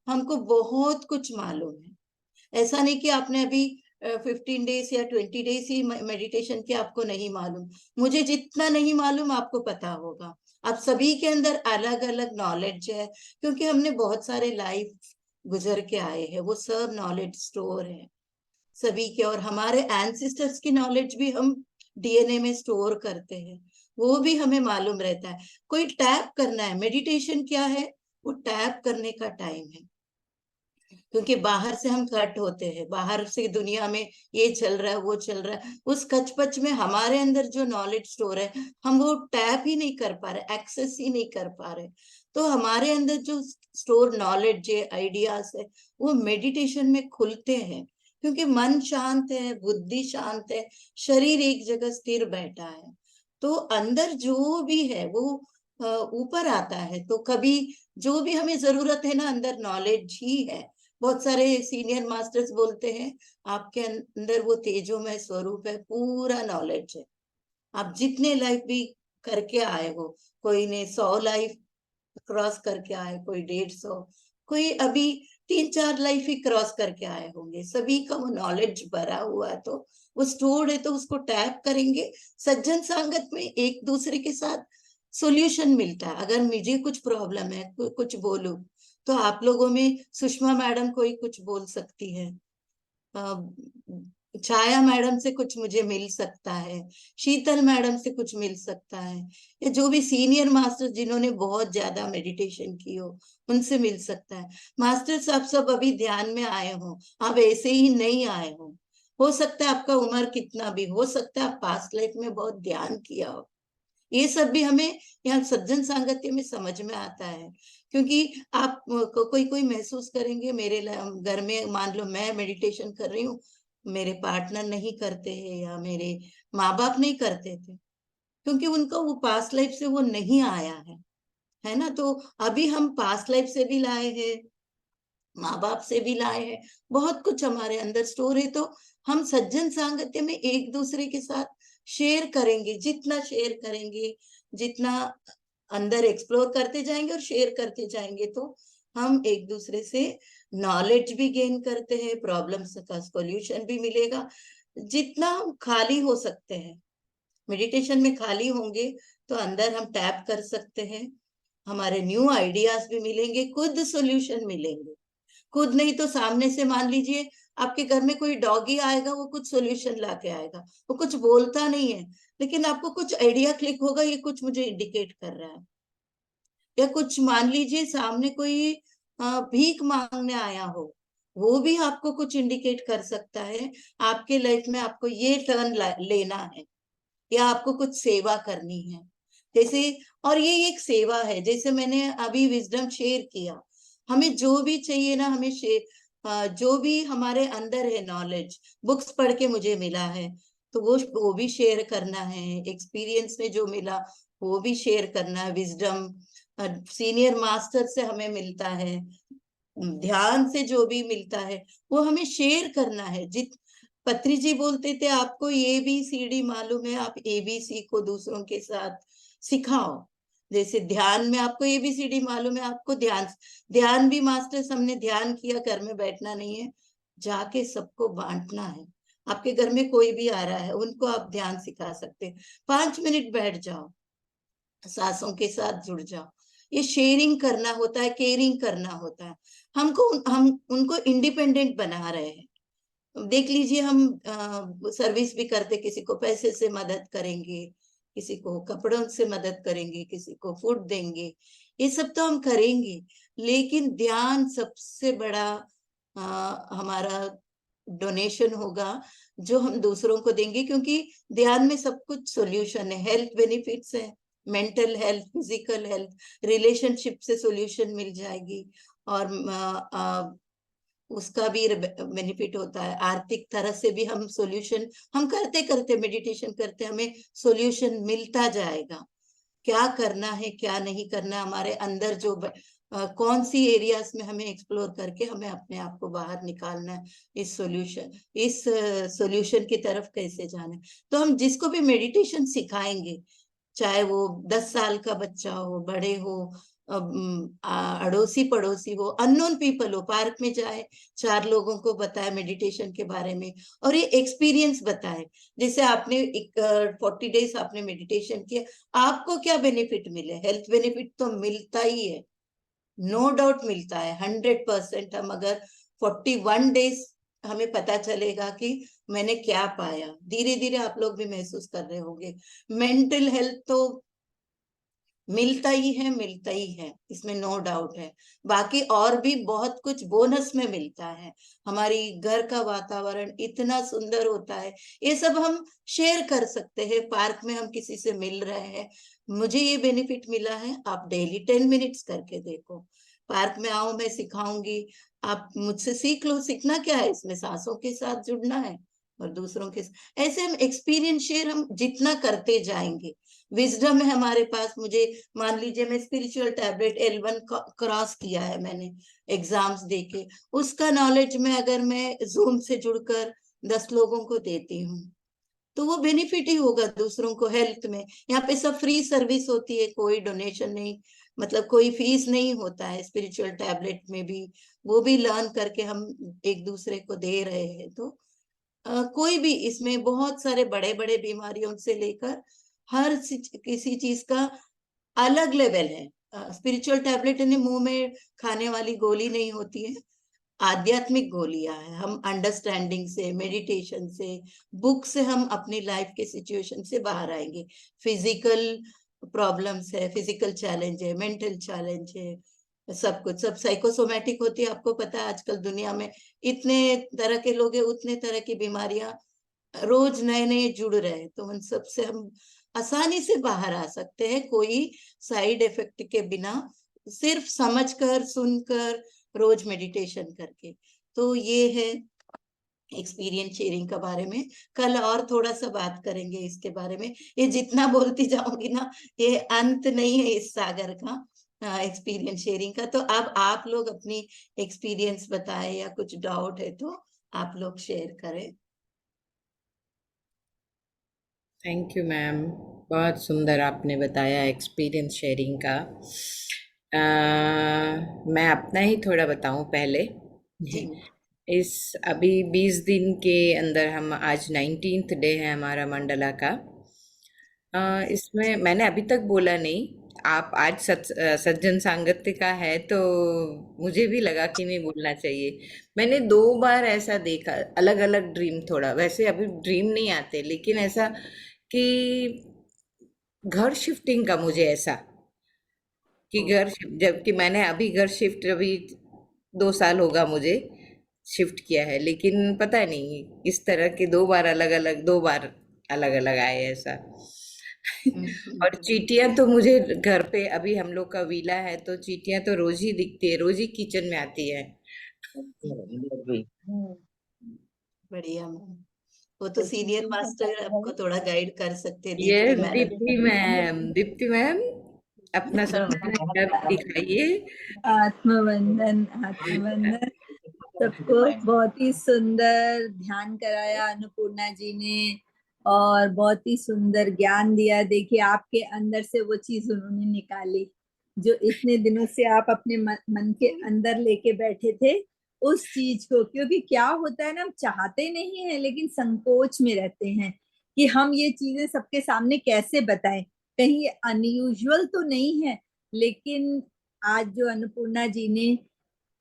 हमको बहुत कुछ मालूम है। ऐसा नहीं कि आपने अभी 15 डेज या 20 डेज ही मेडिटेशन किया आपको नहीं मालूम। मुझे जितना नहीं मालूम आपको पता होगा। आप सभी के अंदर अलग अलग नॉलेज है, क्योंकि हमने बहुत सारे लाइफ गुजर के आए हैं। वो सब नॉलेज स्टोर है सभी के, और हमारे एंसिस्टर्स की नॉलेज भी हम डीएनए में स्टोर करते हैं। वो भी हमें मालूम रहता है। कोई टैप करना है, मेडिटेशन क्या है, वो टैप करने का टाइम है। क्योंकि बाहर से हम कट होते हैं, बाहर से दुनिया में ये चल रहा है वो चल रहा है, उस कचपच में हमारे अंदर जो नॉलेज स्टोर है हम वो टैप ही नहीं कर पा रहे, एक्सेस ही नहीं कर पा रहे। तो हमारे अंदर जो स्टोर नॉलेज है, आइडियाज है, वो मेडिटेशन में खुलते हैं। क्योंकि मन शांत है, बुद्धि शांत है, शरीर एक जगह स्थिर बैठा है, तो अंदर जो भी है वो ऊपर आता है। तो कभी जो भी हमें जरूरत है ना, अंदर नॉलेज ही है। बहुत सारे सीनियर मास्टर्स बोलते हैं आपके अंदर वो तेजोमय स्वरूप है, पूरा नॉलेज है। आप जितने लाइफ भी करके आए हो, कोई ने 100 लाइफ क्रॉस करके आए, कोई 150, कोई अभी 3-4 लाइफ ही क्रॉस करके आए होंगे, सभी का वो नॉलेज भरा हुआ है, तो वो स्टोर्ड है, तो उसको टैप करेंगे। सज्जन संगत में एक दूसरे के साथ सॉल्यूशन मिलता है। अगर मुझे कुछ प्रॉब्लम है, कुछ बोलूं, तो आप लोगों में सुषमा मैडम कोई कुछ बोल सकती है, छाया मैडम से कुछ मुझे मिल सकता है, शीतल मैडम से कुछ मिल सकता है, या जो भी सीनियर मास्टर जिन्होंने बहुत ज्यादा मेडिटेशन की हो उनसे मिल सकता है। मास्टर्स आप सब अभी ध्यान में आए हो, आप ऐसे ही नहीं आए हो सकता है आपका उम्र कितना भी हो सकता है आप पास्ट लाइफ में बहुत ध्यान किया हो। ये सब भी हमें यहाँ सज्जन सांगत्य में समझ में आता है। क्योंकि आप कोई कोई महसूस करेंगे, मेरे घर में मान लो मैं मेडिटेशन कर रही हूँ, मेरे पार्टनर नहीं करते हैं या मेरे माँ बाप नहीं करते थे, क्योंकि उनका वो पास्ट लाइफ से वो नहीं आया है ना। तो अभी हम पास्ट लाइफ से भी लाए हैं, माँ बाप से भी लाए हैं, बहुत कुछ हमारे अंदर स्टोर है। तो हम सज्जन सांगत्य में एक दूसरे के साथ शेयर करेंगे, जितना शेयर करेंगे, जितना अंदर एक्सप्लोर करते जाएंगे और शेयर करते जाएंगे, तो हम एक दूसरे से नॉलेज भी गेन करते हैं, प्रॉब्लम्स का सॉल्यूशन भी मिलेगा। जितना हम खाली हो सकते हैं मेडिटेशन में खाली होंगे, तो अंदर हम टैप कर सकते हैं, हमारे न्यू आइडियाज भी मिलेंगे, खुद सॉल्यूशन मिलेंगे। खुद नहीं तो सामने से, मान लीजिए आपके घर में कोई डॉगी आएगा, वो कुछ सॉल्यूशन ला के आएगा, वो कुछ बोलता नहीं है, लेकिन आपको कुछ आइडिया क्लिक होगा, ये कुछ मुझे इंडिकेट कर रहा है। या कुछ मान लीजिए सामने कोई भीख मांगने आया हो, वो भी आपको कुछ इंडिकेट कर सकता है, आपके लाइफ में आपको ये टर्न लेना है, या आपको कुछ सेवा करनी है। जैसे, और ये एक सेवा है, जैसे मैंने अभी विजडम शेयर किया, हमें जो भी चाहिए ना, हमें जो भी हमारे अंदर है नॉलेज, बुक्स पढ़ के मुझे मिला है, तो वो भी शेयर करना है, एक्सपीरियंस में जो मिला वो भी शेयर करना है, विजडम सीनियर मास्टर से हमें मिलता है, ध्यान से जो भी मिलता है वो हमें शेयर करना है। जित पत्री जी बोलते थे आपको ABCD मालूम है, आप ABC को दूसरों के साथ सिखाओ। जैसे ध्यान में आपको ABCD मालूम है, आपको ध्यान ध्यान भी मास्टर्स हमने ध्यान किया, घर में बैठना नहीं है, जाके सबको बांटना है। आपके घर में कोई भी आ रहा है, उनको आप ध्यान सिखा सकते हैं, 5 मिनट बैठ जाओ, सांसों के साथ जुड़ जाओ। ये शेयरिंग करना होता है, केयरिंग करना होता है। हम उनको इंडिपेंडेंट बना रहे हैं। देख लीजिए, हम सर्विस भी करते, किसी को पैसे से मदद करेंगे, किसी को कपड़ों से मदद करेंगे, किसी को फूड देंगे, ये सब तो हम करेंगे, लेकिन ध्यान सबसे बड़ा हमारा डोनेशन होगा, जो हम दूसरों को देंगे। क्योंकि ध्यान में सब कुछ सॉल्यूशन है, हेल्थ बेनिफिट्स है, mental health, physical health, relationship से सॉल्यूशन मिल जाएगी, और उसका भी बेनिफिट होता है, आर्थिक तरह से भी हम सॉल्यूशन, हम करते करते मेडिटेशन करते हमें सॉल्यूशन मिलता जाएगा। क्या करना है क्या नहीं करना, हमारे अंदर जो कौन सी एरियाज में हमें एक्सप्लोर करके हमें अपने आप को बाहर निकालना है, इस सॉल्यूशन की तरफ कैसे जाना है। तो हम जिसको भी मेडिटेशन सिखाएंगे, चाहे वो 10 साल का बच्चा हो, बड़े हो, अड़ोसी पड़ोसी हो, अननोन पीपल हो, पार्क में जाए, 4 लोगों को बताए मेडिटेशन के बारे में, और ये एक्सपीरियंस बताए। जैसे आपने 40 डेज आपने मेडिटेशन किया, आपको क्या बेनिफिट मिले, हेल्थ बेनिफिट तो मिलता ही है, नो डाउट मिलता है 100%। हम अगर 41 डेज, हमें पता चलेगा कि मैंने क्या पाया, धीरे धीरे आप लोग भी महसूस कर रहे होंगे। मेंटल हेल्थ तो मिलता ही है, मिलता ही है, इसमें नो डाउट है। बाकी और भी बहुत कुछ बोनस में मिलता है, हमारी घर का वातावरण इतना सुंदर होता है, ये सब हम शेयर कर सकते हैं। पार्क में हम किसी से मिल रहे हैं, मुझे ये बेनिफिट मिला है, आप डेली 10 मिनट्स करके देखो, पार्क में आओ, मैं सिखाऊंगी, आप मुझसे सीख लो। सीखना क्या है इसमें, सांसों के साथ जुड़ना है और दूसरों के साथ, ऐसे हम एक्सपीरियंस शेयर हम जितना करते जाएंगे, विजडम है हमारे पास। मुझे मान लीजिए मैं स्पिरिचुअल टैबलेट L1 क्रॉस किया है मैंने, एग्जाम्स देके, उसका नॉलेज में अगर मैं जूम से जुड़कर 10 लोगों को देती हूँ, तो वो बेनिफिट ही होगा दूसरों को। हेल्थ में यहाँ पे सब फ्री सर्विस होती है, कोई डोनेशन नहीं, मतलब कोई फीस नहीं होता है स्पिरिचुअल टैबलेट में भी, वो भी लर्न करके हम एक दूसरे को दे रहे हैं। तो कोई भी इसमें बहुत सारे बड़े बड़े बीमारियों से लेकर किसी चीज का अलग लेवल है। स्पिरिचुअल टैबलेट यानी मुंह में खाने वाली गोली नहीं होती है, आध्यात्मिक गोलियां है। हम अंडरस्टैंडिंग से, मेडिटेशन से, बुक से हम अपनी लाइफ के सिचुएशन से बाहर आएंगे। फिजिकल प्रॉब्लम्स है, फिजिकल चैलेंज है, मेंटल चैलेंज है, सब कुछ सब साइकोसोमेटिक होती है। आपको पता है आजकल दुनिया में इतने तरह के लोग हैं, उतने तरह की बीमारियां रोज नए नए जुड़ रहे हैं। तो उन सब से हम आसानी से बाहर आ सकते हैं, कोई साइड इफेक्ट के बिना, सिर्फ समझकर सुनकर रोज मेडिटेशन करके। तो ये है एक्सपीरियंस शेयरिंग के बारे में। कल और थोड़ा सा बात करेंगे इसके बारे में। ये जितना बोलती जाऊंगी ना, ये अंत नहीं है इस सागर का एक्सपीरियंस शेयरिंग का। तो अब आप लोग अपनी एक्सपीरियंस बताएं, या कुछ डाउट है तो आप लोग शेयर करें। थैंक यू मैम, बहुत सुंदर आपने बताया एक्सपीरियंस शेयरिंग का। मैं अपना ही थोड़ा बताऊं पहले। जी। इस अभी 20 दिन के अंदर हम आज 19th डे है हमारा मंडला का। इसमें मैंने अभी तक बोला नहीं। आप आज सज्जन सांगत्य का है तो मुझे भी लगा कि नहीं बोलना चाहिए। मैंने 2 बार ऐसा देखा, अलग अलग ड्रीम, थोड़ा वैसे अभी ड्रीम नहीं आते लेकिन ऐसा कि घर शिफ्टिंग का मुझे ऐसा कि जबकि मैंने अभी घर शिफ्ट अभी 2 साल होगा मुझे शिफ्ट किया है, लेकिन पता नहीं इस तरह के 2 बार अलग अलग, 2 बार अलग अलग आए ऐसा। और चींटियां तो मुझे घर पे, अभी हम लोग का विला है तो चींटियां तो रोज ही दिखती है, रोज ही किचन में आती है। बढ़िया मैम। वो तो सीनियर मास्टर आपको थोड़ा गाइड कर सकते हैं, ये Deepti madam. Deepti ma'am, Deepti ma'am अपना सब्जेक्ट दिखाइए। आत्मवंदन, आत्मवंदन सबको। बहुत ही सुंदर ध्यान कराया अन्नपूर्णा जी ने, और बहुत ही सुंदर ज्ञान दिया। देखिए आपके अंदर से वो चीज उन्होंने निकाली जो इतने दिनों से आप अपने मन के अंदर लेके बैठे थे, उस चीज को। क्योंकि क्या होता है ना, हम चाहते नहीं है लेकिन संकोच में रहते हैं कि हम ये चीजें सबके सामने कैसे बताएं, कहीं अनयूजुअल तो नहीं है। लेकिन आज जो अन्नपूर्णा जी ने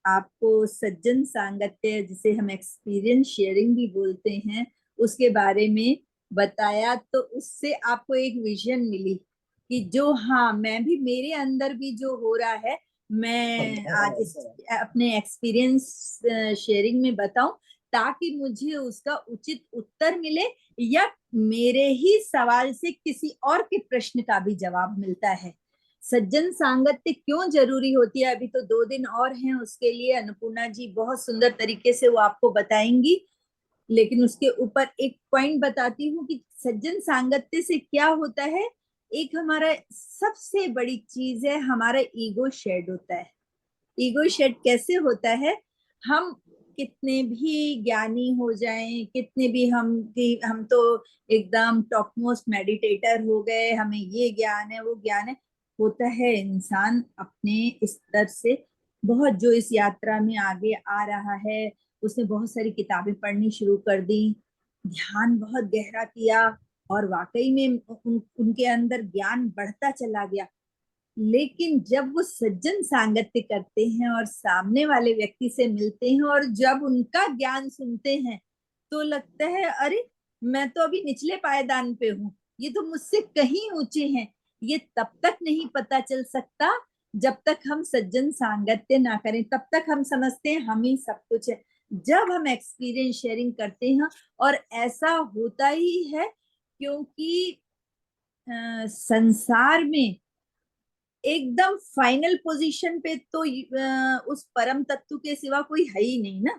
आपको सज्जन सांगत्य, जिसे हम एक्सपीरियंस शेयरिंग भी बोलते हैं, उसके बारे में बताया, तो उससे आपको एक विजन मिली कि जो, हाँ मैं भी, मेरे अंदर भी जो हो रहा है, मैं आज इस अपने एक्सपीरियंस शेयरिंग में बताऊं, ताकि मुझे उसका उचित उत्तर मिले, या मेरे ही सवाल से किसी और के प्रश्न का भी जवाब मिलता है। सज्जन सांगत्य क्यों जरूरी होती है, अभी तो 2 दिन और हैं उसके लिए। अन्नपूर्णा जी बहुत सुंदर तरीके से वो आपको बताएंगी, लेकिन उसके ऊपर एक पॉइंट बताती हूँ कि सज्जन सांगत्य से क्या होता है। एक हमारा सबसे बड़ी चीज है, हमारा ईगो शेड होता है। ईगो शेड कैसे होता है? हम कितने भी ज्ञानी हो जाएं, कितने भी हम तो एकदम टॉप मोस्ट मेडिटेटर हो गए, हमें ये ज्ञान है वो ज्ञान है, होता है इंसान अपने स्तर से बहुत, जो इस यात्रा में आगे आ रहा है, उसने बहुत सारी किताबें पढ़नी शुरू कर दी, ध्यान बहुत गहरा किया, और वाकई में उनके अंदर ज्ञान बढ़ता चला गया। लेकिन जब वो सज्जन सांगत्य करते हैं और सामने वाले व्यक्ति से मिलते हैं, और जब उनका ज्ञान सुनते हैं, तो लगता है अरे, मैं तो अभी निचले पायदान पे हूँ, ये तो मुझसे कहीं ऊंचे हैं। ये तब तक नहीं पता चल सकता जब तक हम सज्जन सांगत्य ना करें, तब तक हम समझते हैं हम ही सब कुछ है। जब हम एक्सपीरियंस शेयरिंग करते हैं, और ऐसा होता ही है क्योंकि संसार में एकदम फाइनल पोजीशन पे तो उस परम तत्व के सिवा कोई है ही नहीं ना।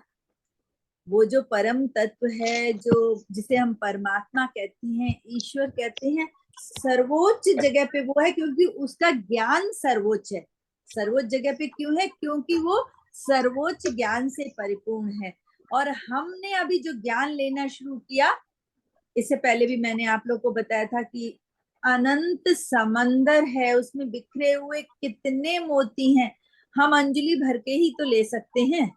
वो जो परम तत्व है, जो जिसे हम परमात्मा कहते हैं, ईश्वर कहते हैं, सर्वोच्च जगह पे वो है, क्योंकि उसका ज्ञान सर्वोच्च है। सर्वोच्च जगह पे क्यों है? क्योंकि वो सर्वोच्च ज्ञान से परिपूर्ण है। और हमने अभी जो ज्ञान लेना शुरू किया, इससे पहले भी मैंने आप लोग को बताया था कि अनंत समंदर है, उसमें बिखरे हुए कितने मोती हैं। हम अंजलि भर के ही तो ले सकते हैं।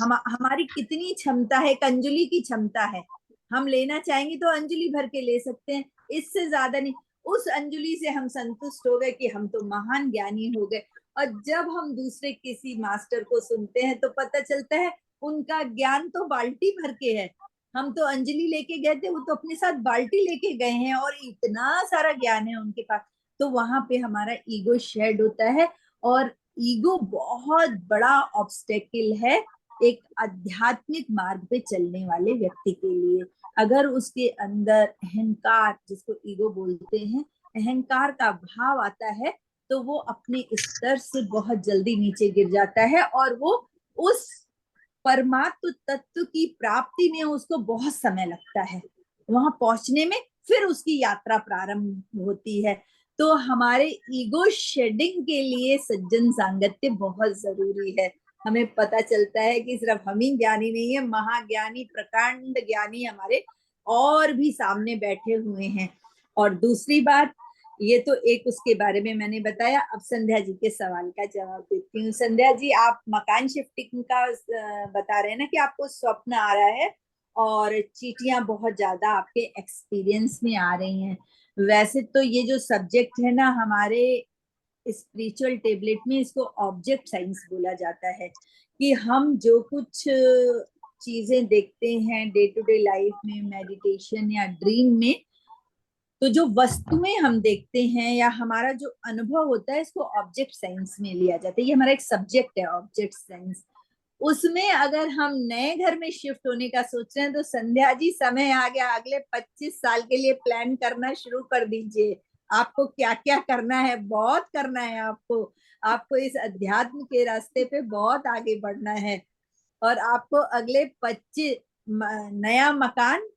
हमारी कितनी क्षमता है, एक अंजलि की क्षमता है। हम लेना चाहेंगे तो अंजलि भर के ले सकते हैं, इससे ज्यादा नहीं। उस अंजलि से हम संतुष्ट हो गए कि हम तो महान ज्ञानी हो गए। और जब हम दूसरे किसी मास्टर को सुनते हैं तो पता चलता है उनका ज्ञान तो बाल्टी भर के है। हम तो अंजलि लेके गए थे, वो तो अपने साथ बाल्टी लेके गए हैं और इतना सारा ज्ञान है उनके पास। तो वहां पे हमारा ईगो शेड होता है। और ईगो बहुत बड़ा ऑब्स्टेकल है एक आध्यात्मिक मार्ग पे चलने वाले व्यक्ति के लिए। अगर उसके अंदर अहंकार, जिसको ईगो बोलते हैं, अहंकार का भाव आता है तो वो अपने स्तर से बहुत जल्दी नीचे गिर जाता है और वो उस परमात्म तत्व की प्राप्ति में उसको बहुत समय लगता है। वहां पहुंचने में फिर उसकी यात्रा प्रारंभ होती है। तो हमारे ईगो शेडिंग के लिए सज्जन सांगत्य बहुत जरूरी है। हमें पता चलता है कि सिर्फ हम ही ज्ञानी नहीं है, महाज्ञानी प्रकांड ज्ञानी हमारे और भी सामने बैठे हुए हैं। और दूसरी बात, ये तो एक उसके बारे में मैंने बताया। अब संध्या जी के सवाल का जवाब देती हूँ। संध्या जी, आप मकान शिफ्टिंग का बता रहे हैं ना कि आपको स्वप्न आ रहा है और चीटियां बहुत ज्यादा आपके एक्सपीरियंस में आ रही हैं। वैसे तो ये जो सब्जेक्ट है ना हमारे स्पिरिचुअल टेबलेट में, इसको ऑब्जेक्ट साइंस बोला जाता है। कि हम जो कुछ चीजें देखते हैं डे टू डे लाइफ में, मेडिटेशन या ड्रीम में, तो जो वस्तुएं हम देखते हैं या हमारा जो अनुभव होता है, इसको ऑब्जेक्ट साइंस में लिया जाता है। ये हमारा एक सब्जेक्ट है ऑब्जेक्ट साइंस। उसमें अगर हम नए घर में शिफ्ट होने का सोच रहे हैं तो संध्या जी समय आ गया, अगले 25 साल के लिए प्लान करना शुरू कर दीजिए। आपको क्या क्या करना है, बहुत करना है आपको। आपको इस अध्यात्म के रास्ते पे बहुत आगे बढ़ना है। और आपको अगले 25 नया मकान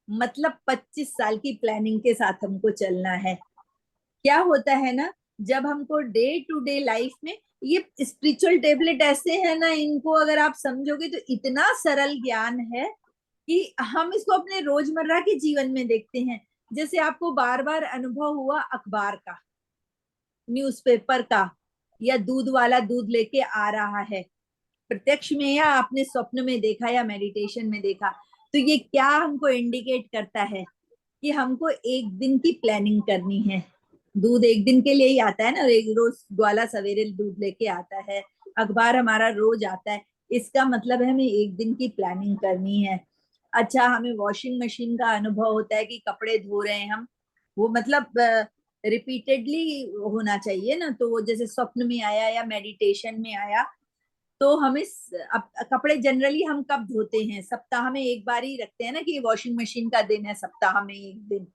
मतलब 25 साल की प्लानिंग के साथ हमको चलना है। क्या होता है ना, जब हमको डे टू डे लाइफ में ये स्पिरिचुअल टेबलेट ऐसे है ना, इनको अगर आप समझोगे तो इतना सरल ज्ञान है कि हम इसको अपने रोजमर्रा के जीवन में देखते हैं। जैसे आपको बार बार अनुभव हुआ अखबार का, न्यूज़पेपर का, या दूध वाला दूध लेके आ रहा है, प्रत्यक्ष में या आपने स्वप्न में देखा या मेडिटेशन में देखा। तो ये क्या हमको इंडिकेट करता है कि हमको एक दिन की प्लानिंग करनी है। दूध एक दिन के लिए ही आता है ना, एक रोज ग्वाला सवेरे दूध लेके आता है, अखबार हमारा रोज आता है। इसका मतलब है हमें एक दिन की प्लानिंग करनी है। अच्छा, हमें वॉशिंग मशीन का अनुभव होता है कि कपड़े धो रहे हैं हम, वो मतलब रिपीटेडली होना चाहिए ना। तो वो जैसे स्वप्न में आया या मेडिटेशन में आया, तो हमें अब कपड़े जनरली हम कब धोते हैं, सप्ताह में एक बार ही रखते हैं ना कि वॉशिंग मशीन का दिन है सप्ताह में एक दिन।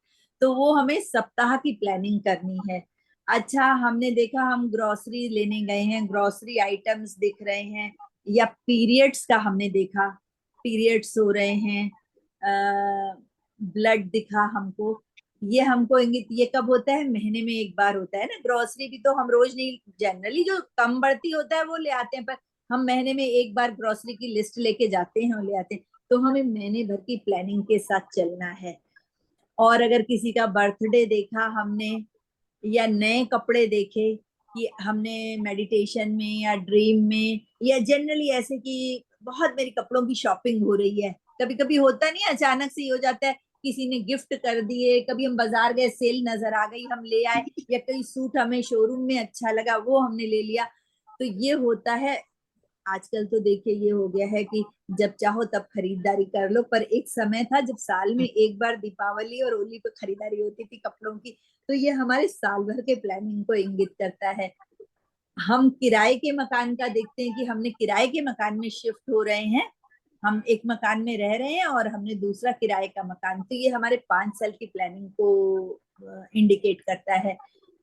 तो वो हमें सप्ताह की प्लानिंग करनी है। अच्छा, हमने देखा हम ग्रोसरी लेने गए हैं, ग्रोसरी आइटम्स दिख रहे हैं, या पीरियड्स का हमने देखा, पीरियड्स हो रहे हैं, ब्लड दिखा हमको, ये हमको इंगित, ये कब होता है, महीने में एक बार होता है ना। ग्रोसरी भी तो हम रोज नहीं, जनरली जो कम बढ़ती होता है वो ले आते हैं, पर हम महीने में एक बार ग्रोसरी की लिस्ट लेके जाते हैं और ले आते हैं। तो हमें महीने भर की प्लानिंग के साथ चलना है। और अगर किसी का बर्थडे देखा हमने, या नए कपड़े देखे कि हमने मेडिटेशन में या ड्रीम में, या जनरली ऐसे कि बहुत मेरी कपड़ों की शॉपिंग हो रही है, कभी कभी होता नहीं, अचानक से ही हो जाता है, किसी ने गिफ्ट कर दिए, कभी हम बाजार गए सेल नजर आ गई हम ले आए, या कोई सूट हमें शोरूम में अच्छा लगा वो हमने ले लिया। तो ये होता है। आजकल तो देखिए ये हो गया है कि जब चाहो तब खरीदारी कर लो, पर एक समय था जब साल में एक बार दीपावली और होली पे खरीदारी होती थी कपड़ों की। तो ये हमारे साल भर के प्लानिंग को इंगित करता है। हम किराए के मकान का देखते हैं कि हमने किराए के मकान में शिफ्ट हो रहे हैं, हम एक मकान में रह रहे हैं और हमने दूसरा किराए का मकान, तो ये हमारे 5 साल की प्लानिंग को इंडिकेट करता है।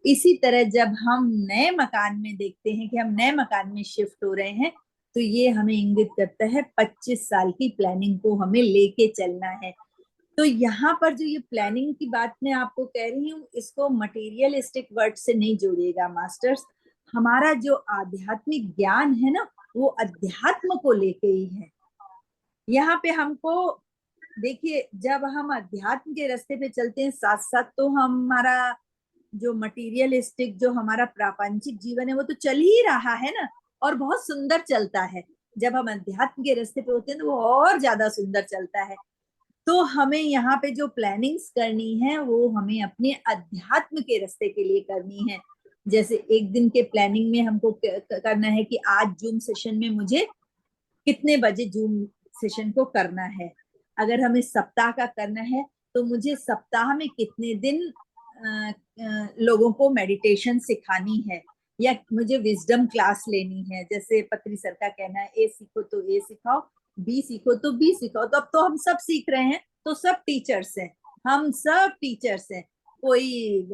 इसी तरह जब हम नए मकान में देखते हैं कि हम नए मकान में शिफ्ट हो रहे हैं, तो ये हमें इंगित करता है 25 साल की प्लानिंग को हमें लेके चलना है। तो यहाँ पर जो ये प्लानिंग की बात मैं आपको कह रही हूँ, इसको मटेरियलिस्टिक वर्ड से नहीं जोड़िएगा मास्टर्स। हमारा जो आध्यात्मिक ज्ञान है ना, वो अध्यात्म को लेके ही है। यहाँ पे हमको देखिए, जब हम अध्यात्म के रास्ते पे चलते हैं, साथ साथ तो हमारा जो मटीरियलिस्टिक, जो हमारा प्रापंचिक जीवन है वो तो चल ही रहा है ना, और बहुत सुंदर चलता है। जब हम अध्यात्म के रास्ते पे होते हैं तो वो और ज्यादा सुंदर चलता है। तो हमें यहाँ पे जो प्लानिंग्स करनी है वो हमें अपने अध्यात्म के रास्ते के लिए करनी है। जैसे एक दिन के प्लानिंग में हमको करना है कि आज जूम सेशन में मुझे कितने बजे जूम सेशन को करना है। अगर हमें सप्ताह का करना है तो मुझे सप्ताह में कितने दिन लोगों को मेडिटेशन सिखानी है, या मुझे विजडम क्लास लेनी है। जैसे पत्री सर का कहना है, ए सीखो तो ए सिखाओ, बी सीखो तो बी सिखाओ। तो अब तो हम सब सीख रहे हैं, तो सब टीचर्स हैं, हम सब टीचर्स हैं। कोई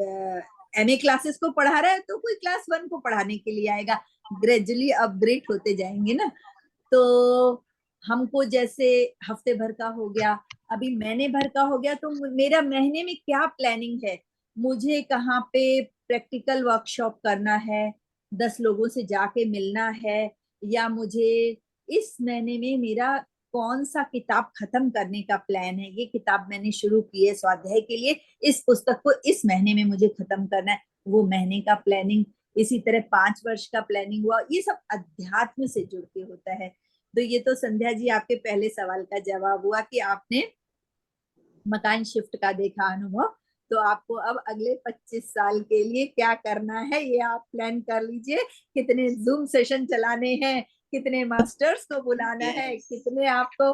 एमए क्लासेस को पढ़ा रहा है तो कोई क्लास 1 को पढ़ाने के लिए आएगा, ग्रेजुअली अपग्रेड होते जाएंगे ना। तो हमको जैसे हफ्ते भर का हो गया, अभी महीने भर का हो गया, तो मेरा महीने में क्या प्लानिंग है, मुझे कहाँ पे प्रैक्टिकल वर्कशॉप करना है, 10 लोगों से जाके मिलना है, या मुझे इस महीने में मेरा कौन सा किताब खत्म करने का प्लान है। ये किताब मैंने शुरू की है स्वाध्याय के लिए, इस पुस्तक को इस महीने में मुझे खत्म करना है, वो महीने का प्लानिंग। इसी तरह 5 वर्ष का प्लानिंग हुआ। ये सब अध्यात्म से जुड़ के होता है। तो ये तो संध्या जी आपके पहले सवाल का जवाब हुआ कि आपने मकान शिफ्ट का देखा अनुभव। तो आपको अब अगले 25 साल के लिए क्या करना है ये आप प्लान कर लीजिए। कितने जूम सेशन चलाने हैं, कितने मास्टर्स को बुलाना है, कितने आपको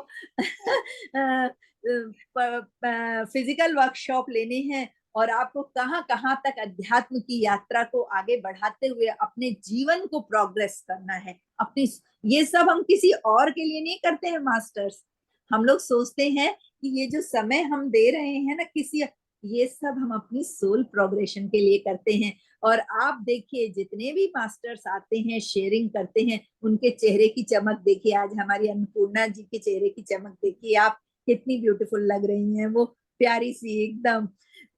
फिजिकल वर्कशॉप लेने हैं, और आपको कहाँ कहाँ तक अध्यात्म की यात्रा को आगे बढ़ाते हुए अपने जीवन को प्रोग्रेस करना है। अपनी ये सब हम किसी और के लिए नहीं करते हैं मास्टर्स। हम लोग सोचते हैं कि ये जो समय हम दे रहे हैं ना किसी, ये सब हम अपनी सोल प्रोग्रेशन के लिए करते हैं। और आप देखिए जितने भी मास्टर्स आते हैं, शेयरिंग करते हैं, उनके चेहरे की चमक देखिए। आज हमारी अन्नपूर्णा जी के चेहरे की चमक देखिए आप, कितनी ब्यूटीफुल लग रही हैं वो, प्यारी सी एकदम।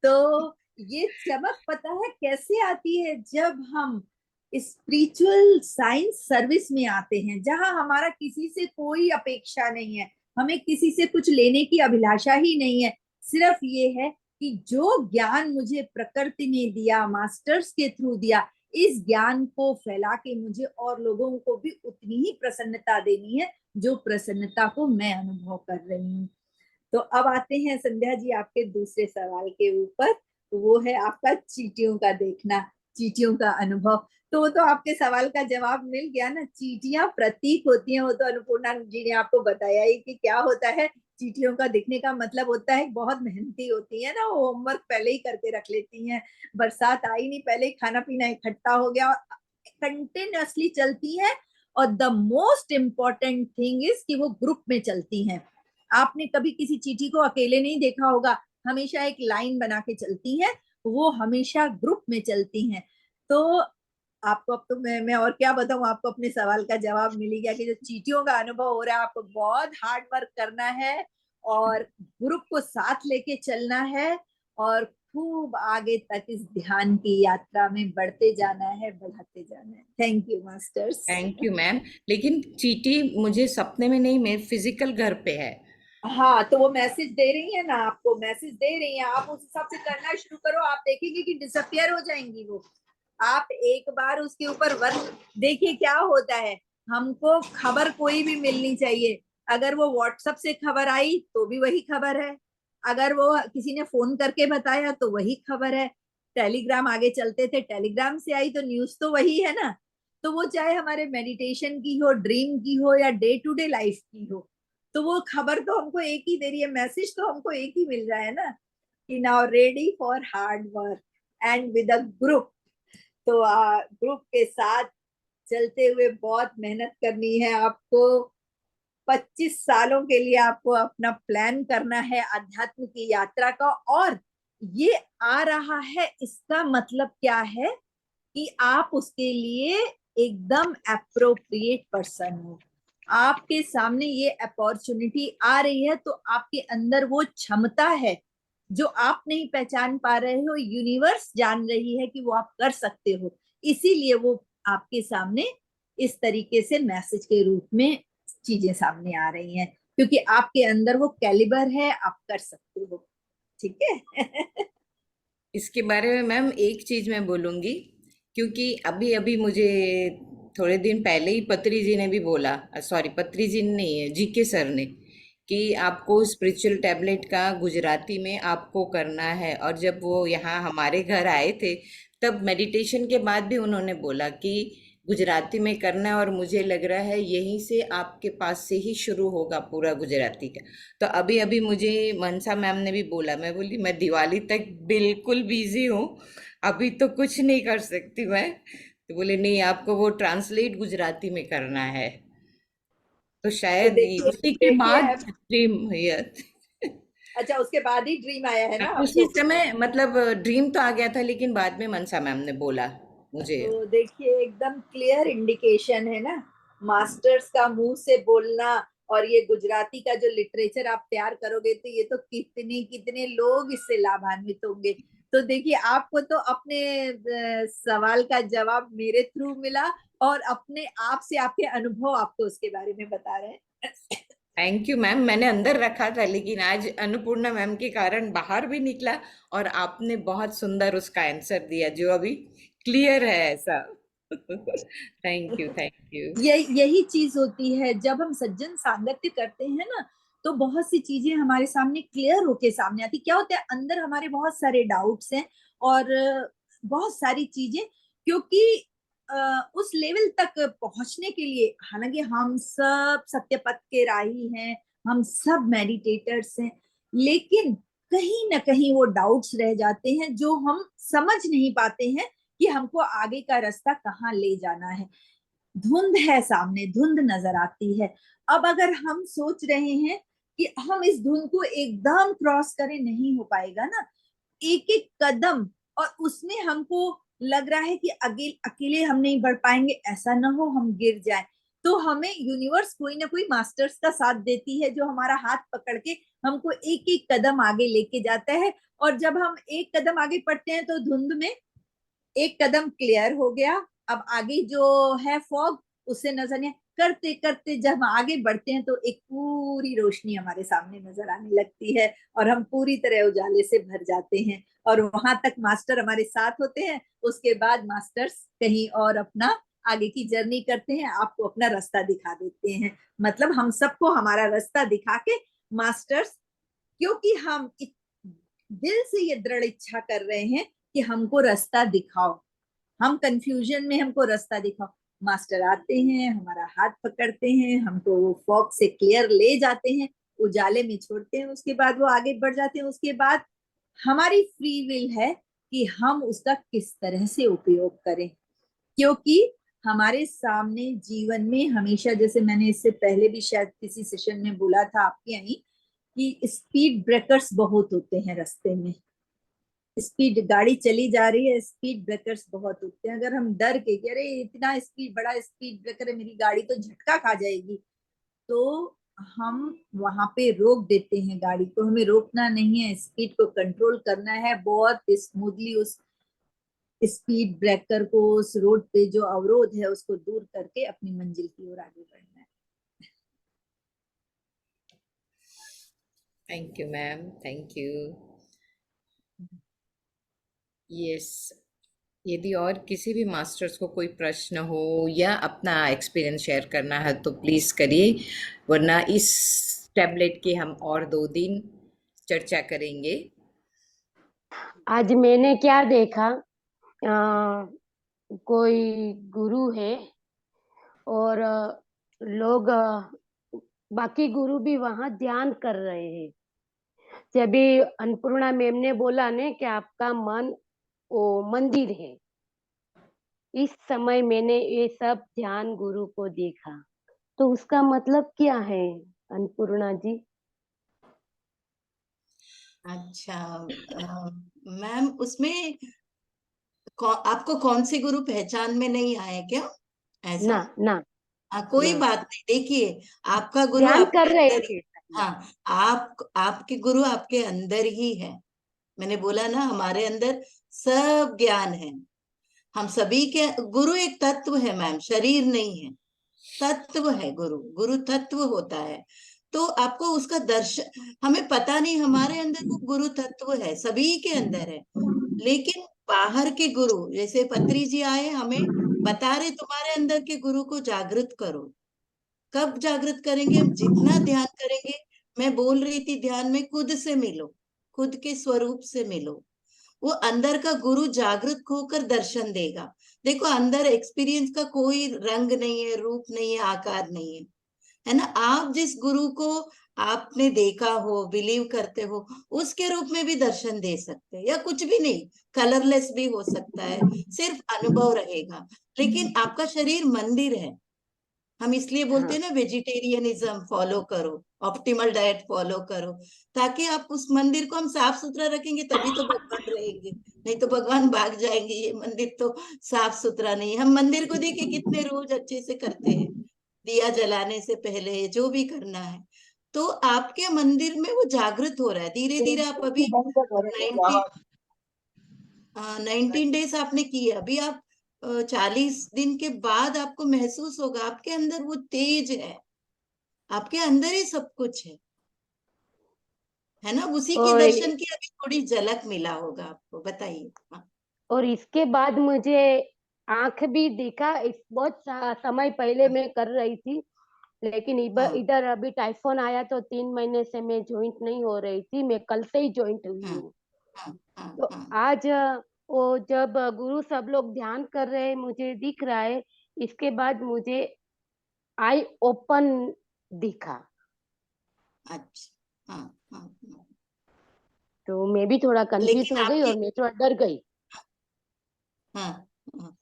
तो ये चमक पता है कैसे आती है, जब हम स्पिरिचुअल साइंस सर्विस में आते हैं, जहां हमारा किसी से कोई अपेक्षा नहीं है, हमें किसी से कुछ लेने की अभिलाषा ही नहीं है। सिर्फ ये है कि जो ज्ञान मुझे प्रकृति ने दिया, मास्टर्स के थ्रू दिया, इस ज्ञान को फैला के मुझे और लोगों को भी उतनी ही प्रसन्नता देनी है जो प्रसन्नता को मैं अनुभव कर रही हूँ। तो अब आते हैं संध्या जी आपके दूसरे सवाल के ऊपर, वो है आपका चींटियों का देखना, चींटियों का अनुभव। तो वो तो आपके सवाल का जवाब मिल गया ना, चींटियां प्रतीक होती हैं। वो तो अन्नपूर्णा जी ने आपको बताया ही कि क्या होता है। चींटियों का दिखने का मतलब होता है बहुत मेहनती होती है ना, वो होमवर्क पहले ही करके रख लेती हैं, बरसात आई नहीं पहले ही खाना पीना इकट्ठा हो गया, कंटिन्यूअसली चलती है। और the most important thing is कि वो ग्रुप में चलती हैं। आपने कभी किसी चींटी को अकेले नहीं देखा होगा, हमेशा एक लाइन बना के चलती हैं, वो हमेशा ग्रुप में चलती हैं। तो आपको अब तो मैं और क्या बताऊं, आपको अपने सवाल का जवाब मिल गया कि जो चींटियों का अनुभव हो रहा है, आपको बहुत हार्ड वर्क करना है और ग्रुप को साथ लेके चलना है, और खूब आगे तक इस ध्यान की यात्रा में बढ़ते जाना है, बढ़ाते जाना है। Thank you masters. Thank you ma'am. लेकिन चीटी मुझे सपने में नहीं, मेरे फिजिकल घर पे है। हाँ, तो वो मैसेज दे रही है ना, आपको मैसेज दे रही है, आप उस हिसाब से करना शुरू करो, आप देखेंगे कि डिसअपियर हो जाएंगी वो। आप एक बार उसके ऊपर वर्क देखिए क्या होता है। हमको खबर कोई भी मिलनी चाहिए, अगर वो व्हाट्सएप से खबर आई तो भी वही खबर है, अगर वो किसी ने फोन करके बताया तो वही खबर है, टेलीग्राम आगे चलते थे, टेलीग्राम से आई तो न्यूज तो वही है ना। तो वो चाहे हमारे मेडिटेशन की हो, ड्रीम की हो, या डे टू डे लाइफ की हो, तो वो खबर तो हमको एक ही दे रही है, मैसेज तो हमको एक ही मिल रहा है ना, कि now ready for hard work and with a group. तो ग्रुप के साथ चलते हुए बहुत मेहनत करनी है आपको। 25 सालों के लिए आपको अपना प्लान करना है अध्यात्म की यात्रा का। और ये आ रहा है, इसका मतलब क्या है कि आप उसके लिए एकदम अप्रोप्रिएट पर्सन हो। आपके सामने ये अपॉर्चुनिटी आ रही है, तो आपके अंदर वो क्षमता है जो आप नहीं पहचान पा रहे हो, यूनिवर्स जान रही है कि वो आप कर सकते हो, इसीलिए वो आपके सामने इस तरीके से मैसेज के रूप में चीजें सामने आ रही हैं, क्योंकि आपके अंदर वो कैलिबर है, आप कर सकते हो। ठीक है। इसके बारे में मैम एक चीज मैं बोलूंगी, क्योंकि अभी अभी मुझे थोड़े दिन पहले ही पत्री जी ने भी बोला, सॉरी पत्री जी नहीं है, जीके सर ने, कि आपको स्पिरिचुअल टैबलेट का गुजराती में आपको करना है। और जब वो यहाँ हमारे घर आए थे, तब मेडिटेशन के बाद भी उन्होंने बोला कि गुजराती में करना है, और मुझे लग रहा है यहीं से आपके पास से ही शुरू होगा पूरा गुजराती का। तो अभी अभी मुझे मनसा मैम ने भी बोला, मैं बोली मैं दिवाली तक बिल्कुल बिजी हूँ, अभी तो कुछ नहीं कर सकती मैं। तो बोले नहीं, आपको वो ट्रांसलेट गुजराती में करना है। तो तो शायद देखिए उसी के देखिए बाद हम, ड्रीम है। अच्छा उसके बाद ही ड्रीम आया है ना उसी आपको। समय मतलब ड्रीम तो आ गया था, लेकिन बाद में मनसा मैम ने बोला मुझे। तो देखिए एकदम क्लियर इंडिकेशन है ना, मास्टर्स का मुंह से बोलना। और ये गुजराती का जो लिटरेचर आप तैयार करोगे तो ये तो कितने कितने लोग इससे लाभान्वित होंगे। तो देखिए आपको तो अपने सवाल का जवाब मेरे थ्रू मिला, और अपने आप से आपके अनुभव आपको उसके बारे में बता रहे हैं। थैंक यू मैम, मैंने अंदर रखा था, लेकिन आज अन्नपूर्णा मैम के कारण बाहर भी निकला, और आपने बहुत सुंदर उसका आंसर दिया जो अभी क्लियर है ऐसा। Thank you, thank you. यही चीज होती है जब हम सज्जन सांगत्य करते हैं ना, तो बहुत सी चीजें हमारे सामने क्लियर होके सामने आती। क्या होता है, अंदर हमारे बहुत सारे डाउट्स हैं और बहुत सारी चीजें, क्योंकि उस लेवल तक पहुंचने के लिए, हालांकि हम सब सत्य पथ के राही हैं, हम सब मेडिटेटर्स हैं, लेकिन कहीं ना कहीं वो डाउट्स रह जाते हैं जो हम समझ नहीं पाते हैं कि हमको आगे का रास्ता कहाँ ले जाना है। धुंध है सामने, धुंध नजर आती है। अब अगर हम सोच रहे हैं कि हम इस धुंध को एकदम क्रॉस करें, नहीं हो पाएगा ना। एक एक कदम, और उसमें हमको लग रहा है कि अकेले हम नहीं बढ़ पाएंगे, ऐसा ना हो हम गिर जाए, तो हमें यूनिवर्स कोई ना कोई मास्टर्स का साथ देती है, जो हमारा हाथ पकड़ के हमको एक एक कदम आगे लेके जाता है। और जब हम एक कदम आगे बढ़ते हैं तो धुंध में एक कदम क्लियर हो गया, अब आगे जो है फॉग, उससे नजर नहीं, करते करते जब हम आगे बढ़ते हैं तो एक पूरी रोशनी हमारे सामने नजर आने लगती है, और हम पूरी तरह उजाले से भर जाते हैं। और वहां तक मास्टर हमारे साथ होते हैं, उसके बाद मास्टर्स कहीं और अपना आगे की जर्नी करते हैं, आपको अपना रास्ता दिखा देते हैं। मतलब हम सबको हमारा रास्ता दिखा के मास्टर्स, क्योंकि हम दिल से ये दृढ़ इच्छा कर रहे हैं कि हमको रास्ता दिखाओ, हम कंफ्यूजन में, हमको रास्ता दिखाओ। मास्टर आते हैं, हमारा हाथ पकड़ते हैं, हमको वो फॉग से क्लियर ले जाते हैं, उजाले में छोड़ते हैं, उसके बाद वो आगे बढ़ जाते हैं। उसके बाद हमारी फ्री विल है कि हम उसका किस तरह से उपयोग करें, क्योंकि हमारे सामने जीवन में हमेशा, जैसे मैंने इससे पहले भी शायद किसी सेशन में बोला था आपके यहीं, कि स्पीड ब्रेकर्स बहुत होते हैं रास्ते में। स्पीड गाड़ी चली जा रही है, स्पीड ब्रेकर्स बहुत होते हैं। अगर हम डर के कि अरे इतना स्पीड, बड़ा स्पीड ब्रेकर है, मेरी गाड़ी तो झटका खा जाएगी, तो हम वहां पे रोक देते हैं गाड़ी को। हमें रोकना नहीं है, स्पीड को कंट्रोल करना है, बहुत स्मूथली उस स्पीड ब्रेकर को, उस रोड पे जो अवरोध है उसको दूर करके अपनी मंजिल की ओर आगे बढ़ना है। Thank you ma'am, thank you. Yes, यदि और किसी भी मास्टर्स को कोई प्रश्न हो या अपना एक्सपीरियंस शेयर करना है तो प्लीज़ करिए, वरना इस टैबलेट की हम और 2 दिन चर्चा करेंगे। आज मैंने क्या देखा, कोई गुरु है और लोग बाकी गुरु भी वहां ध्यान कर रहे हैं। जब भी अन्नपूर्णा मैम ने बोला ने कि आपका मन वो मंदिर है, इस समय मैंने ये सब ध्यान गुरु को देखा। तो उसका मतलब क्या है अन्नपूर्णा जी? अच्छा मैम, उसमें आपको कौन से गुरु पहचान में नहीं आए क्या, ऐसा? ना ना कोई ना, बात नहीं, देखिए आपका गुरु ध्यान कर आपके रहे अंदर ही। थे। हाँ, आपके गुरु आपके अंदर ही है। मैंने बोला ना, हमारे अंदर सब ज्ञान है। हम सभी के गुरु एक तत्व है मैम, शरीर नहीं है, तत्व है गुरु। गुरु तत्व होता है। तो आपको उसका दर्शन, हमें पता नहीं हमारे अंदर वो गुरु तत्व है, सभी के अंदर है। लेकिन बाहर के गुरु जैसे पत्री जी आए, हमें बता रहे तुम्हारे अंदर के गुरु को जागृत करो। कब जागृत करेंगे? हम जितना ध्यान करेंगे। मैं बोल रही थी ध्यान में खुद से मिलो, खुद के स्वरूप से मिलो। वो अंदर का गुरु जागृत होकर दर्शन देगा। देखो अंदर एक्सपीरियंस का कोई रंग नहीं है, रूप नहीं है, आकार नहीं है, है ना। आप जिस गुरु को आपने देखा हो, बिलीव करते हो, उसके रूप में भी दर्शन दे सकते हैं, या कुछ भी नहीं, कलरलेस भी हो सकता है, सिर्फ अनुभव रहेगा। लेकिन आपका शरीर मंदिर है। हम इसलिए बोलते हाँ। हैं ना, वेजिटेरियनिज्म फॉलो करो, ऑप्टिमल डाइट फॉलो करो, ताकि आप उस मंदिर को हम साफ सुथरा रखेंगे, तभी तो भगवान रहेंगे। नहीं तो भगवान भाग जाएंगे। ये मंदिर तो साफ सुथरा नहीं है। हम मंदिर को देखिए कितने रोज अच्छे से करते हैं, दिया जलाने से पहले जो भी करना है। तो आपके मंदिर में वो जागृत हो रहा है धीरे धीरे। आप अभी 19 डेज आपने किए, अभी आप 40 दिन के बाद आपको महसूस होगा आपके अंदर वो तेज है, आपके अंदर ही सब कुछ है ना। उसी के और दर्शन की अभी थोड़ी झलक मिला होगा आपको। बताइए। हाँ। और इसके बाद मुझे आंख भी दिखा। इस बहुत समय पहले मैं कर रही थी, लेकिन हाँ। इधर अभी टाइफोन आया तो 3 महीने से मैं ज्वाइंट नहीं हो रही थी। मैं कल से ही ज्वाइंट हुई हाँ। हूँ। हाँ। हाँ। तो हाँ। आज वो जब गुरु सब लोग ध्यान कर रहे हैं, मुझे दिख रहा है। इसके बाद मुझे आई ओपन दिखा। अच्छा। हाँ। हाँ। हाँ। तो मैं भी थोड़ा कंफ्यूज लेकिन हो गई आपकी। और मैं थोड़ा डर गई। हाँ। हाँ।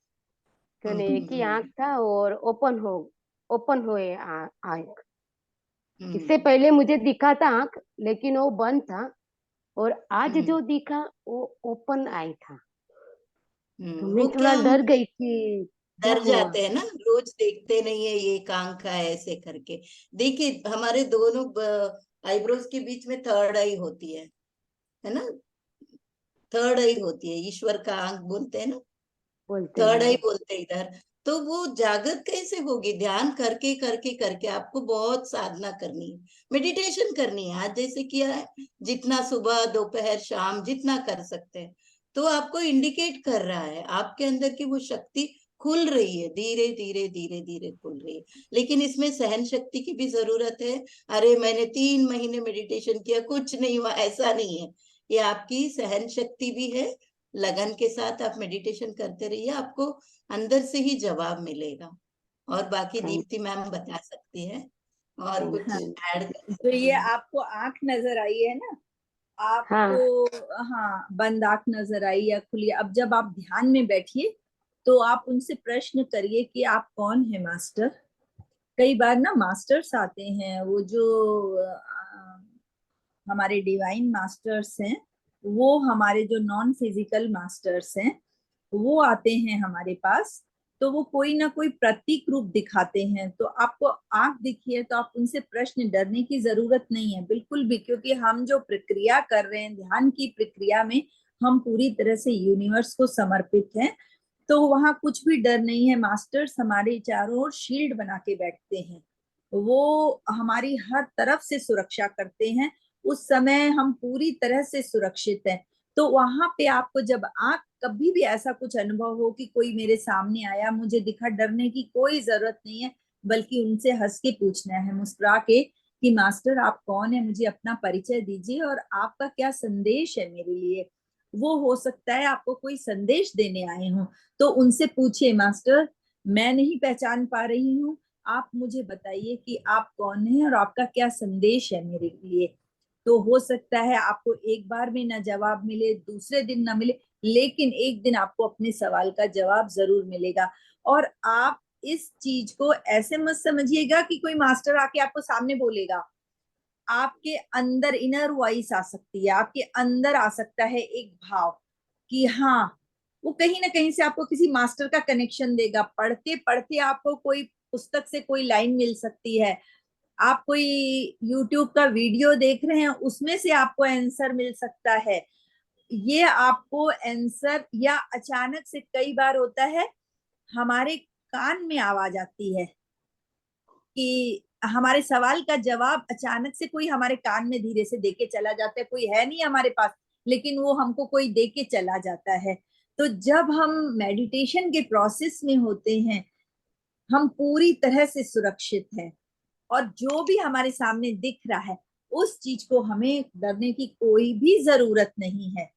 क्यों एक ही आंख था और ओपन हुए आंख। इससे हम्म। पहले मुझे दिखा था आंख, लेकिन वो बंद था। और आज हम्म। जो दिखा वो ओपन आई था। तो मैं वो क्या, थोड़ा हम डर गई कि क्या डर हुआ। जाते हैं ना, रोज देखते नहीं है ये काम का है ऐसे करके। देखिए हमारे दोनों आईब्रोज के बीच में थर्ड आई होती है ना। थर्ड आई होती है, ईश्वर का आंख बोलते हैं ना, बोलते थर्ड आई हैं। बोलते हैं इधर। तो वो जागृत कैसे होगी? ध्यान करके करके करके आपको बहुत साधना करनी है, मेडिटेशन करनी है। आज जैसे किया है, जितना सुबह दोपहर शाम जितना कर सकते हैं, तो आपको इंडिकेट कर रहा है आपके अंदर की वो शक्ति खुल रही है, धीरे धीरे धीरे धीरे खुल रही है। लेकिन इसमें सहन शक्ति की भी जरूरत है। अरे मैंने 3 महीने मेडिटेशन किया कुछ नहीं हुआ, ऐसा नहीं है। ये आपकी सहन शक्ति भी है। लगन के साथ आप मेडिटेशन करते रहिए, आपको अंदर से ही जवाब मिलेगा। और बाकी थैंक दीप्ति मैम बता सकती है, और थैंक कुछ हाँ, यू। ऐड कर तो ये सकती है। आपको आंख नजर आई है ना, आपको। हाँ। हाँ, बंद आंख नजर आई या खुली। अब जब आप ध्यान में बैठिए तो आप उनसे प्रश्न करिए कि आप कौन है मास्टर। कई बार ना मास्टर्स आते हैं, वो जो हमारे डिवाइन मास्टर्स हैं, वो हमारे जो नॉन फिजिकल मास्टर्स हैं, वो आते हैं हमारे पास। तो वो कोई ना कोई प्रतीक रूप दिखाते हैं। तो आपको आंख दिखी है तो आप उनसे प्रश्न, डरने की जरूरत नहीं है बिल्कुल भी, क्योंकि हम जो प्रक्रिया कर रहे हैं ध्यान की प्रक्रिया में, हम पूरी तरह से यूनिवर्स को समर्पित हैं। तो वहां कुछ भी डर नहीं है। मास्टर्स हमारे चारों ओर शील्ड बना के बैठते हैं, वो हमारी हर तरफ से सुरक्षा करते हैं। उस समय हम पूरी तरह से सुरक्षित हैं। तो वहां पे आपको जब आंख, कभी भी ऐसा कुछ अनुभव हो कि कोई मेरे सामने आया, मुझे दिखा, डरने की कोई जरूरत नहीं है। बल्कि उनसे हंस के पूछना है, मुस्कुरा के, कि मास्टर आप कौन है, मुझे अपना परिचय दीजिए और आपका क्या संदेश है मेरे लिए। वो हो सकता है आपको कोई संदेश देने आए हों। तो उनसे पूछिए, मास्टर मैं नहीं पहचान पा रही हूँ, आप मुझे बताइए कि आप कौन है और आपका क्या संदेश है मेरे लिए। तो हो सकता है आपको एक बार में ना जवाब मिले, दूसरे दिन ना मिले, लेकिन एक दिन आपको अपने सवाल का जवाब जरूर मिलेगा। और आप इस चीज को ऐसे मत समझिएगा कि कोई मास्टर आके आपको सामने बोलेगा। आपके अंदर इनर वॉइस आ सकती है, आपके अंदर आ सकता है एक भाव कि हाँ, वो कहीं ना कहीं से आपको किसी मास्टर का कनेक्शन देगा। पढ़ते पढ़ते आपको कोई पुस्तक से कोई लाइन मिल सकती है, आप कोई यूट्यूब का वीडियो देख रहे हैं, उसमें से आपको आंसर मिल सकता है। ये आपको आंसर, या अचानक से कई बार होता है हमारे कान में आवाज आती है कि हमारे सवाल का जवाब अचानक से कोई हमारे कान में धीरे से देके चला जाता है। कोई है नहीं हमारे पास, लेकिन वो हमको कोई दे के चला जाता है। तो जब हम मेडिटेशन के प्रोसेस में होते हैं, हम पूरी तरह से सुरक्षित हैं, और जो भी हमारे सामने दिख रहा है उस चीज को हमें डरने की कोई भी जरूरत नहीं है,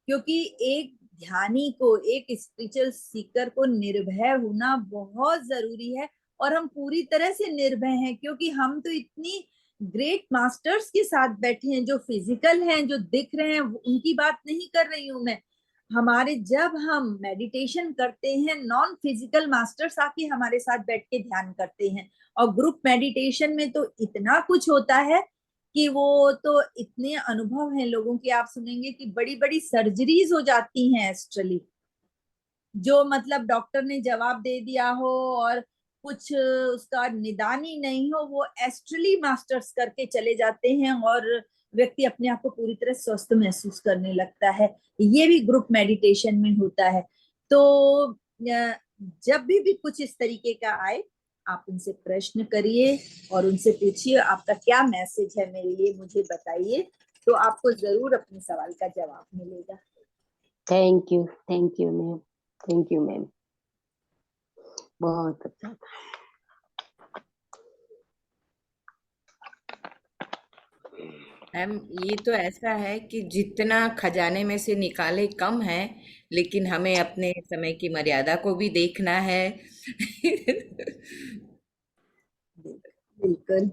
क्योंकि एक ध्यानी को, एक स्पिरिचुअल सीकर को निर्भय होना बहुत जरूरी है। और हम पूरी तरह से निर्भय हैं, क्योंकि हम तो इतनी ग्रेट मास्टर्स के साथ बैठे हैं, जो फिजिकल हैं, जो दिख रहे हैं, उनकी बात नहीं कर रही हूं मैं। हमारे जब हम मेडिटेशन करते हैं, नॉन फिजिकल मास्टर्स आके हमारे साथ बैठ के ध्यान करते हैं। और ग्रुप मेडिटेशन में तो इतना कुछ होता है कि वो तो इतने अनुभव हैं लोगों के, आप सुनेंगे कि बड़ी बड़ी सर्जरीज हो जाती हैं एस्ट्रली, जो मतलब डॉक्टर ने जवाब दे दिया हो और कुछ उसका निदान ही नहीं हो, वो एस्ट्रली मास्टर्स करके चले जाते हैं और व्यक्ति अपने आप को पूरी तरह स्वस्थ महसूस करने लगता है। ये भी ग्रुप मेडिटेशन में होता है। तो जब भी कुछ इस तरीके का आए, आप उनसे प्रश्न करिए और उनसे पूछिए आपका क्या मैसेज है मेरे लिए, मुझे बताइए, तो आपको जरूर अपने सवाल का जवाब मिलेगा। Thank you ma'am, thank you ma'am, बहुत अच्छा था। मैम, ये तो ऐसा है कि जितना खजाने में से निकाले कम है, लेकिन हमें अपने समय की मर्यादा को भी देखना है। बिल्कुल।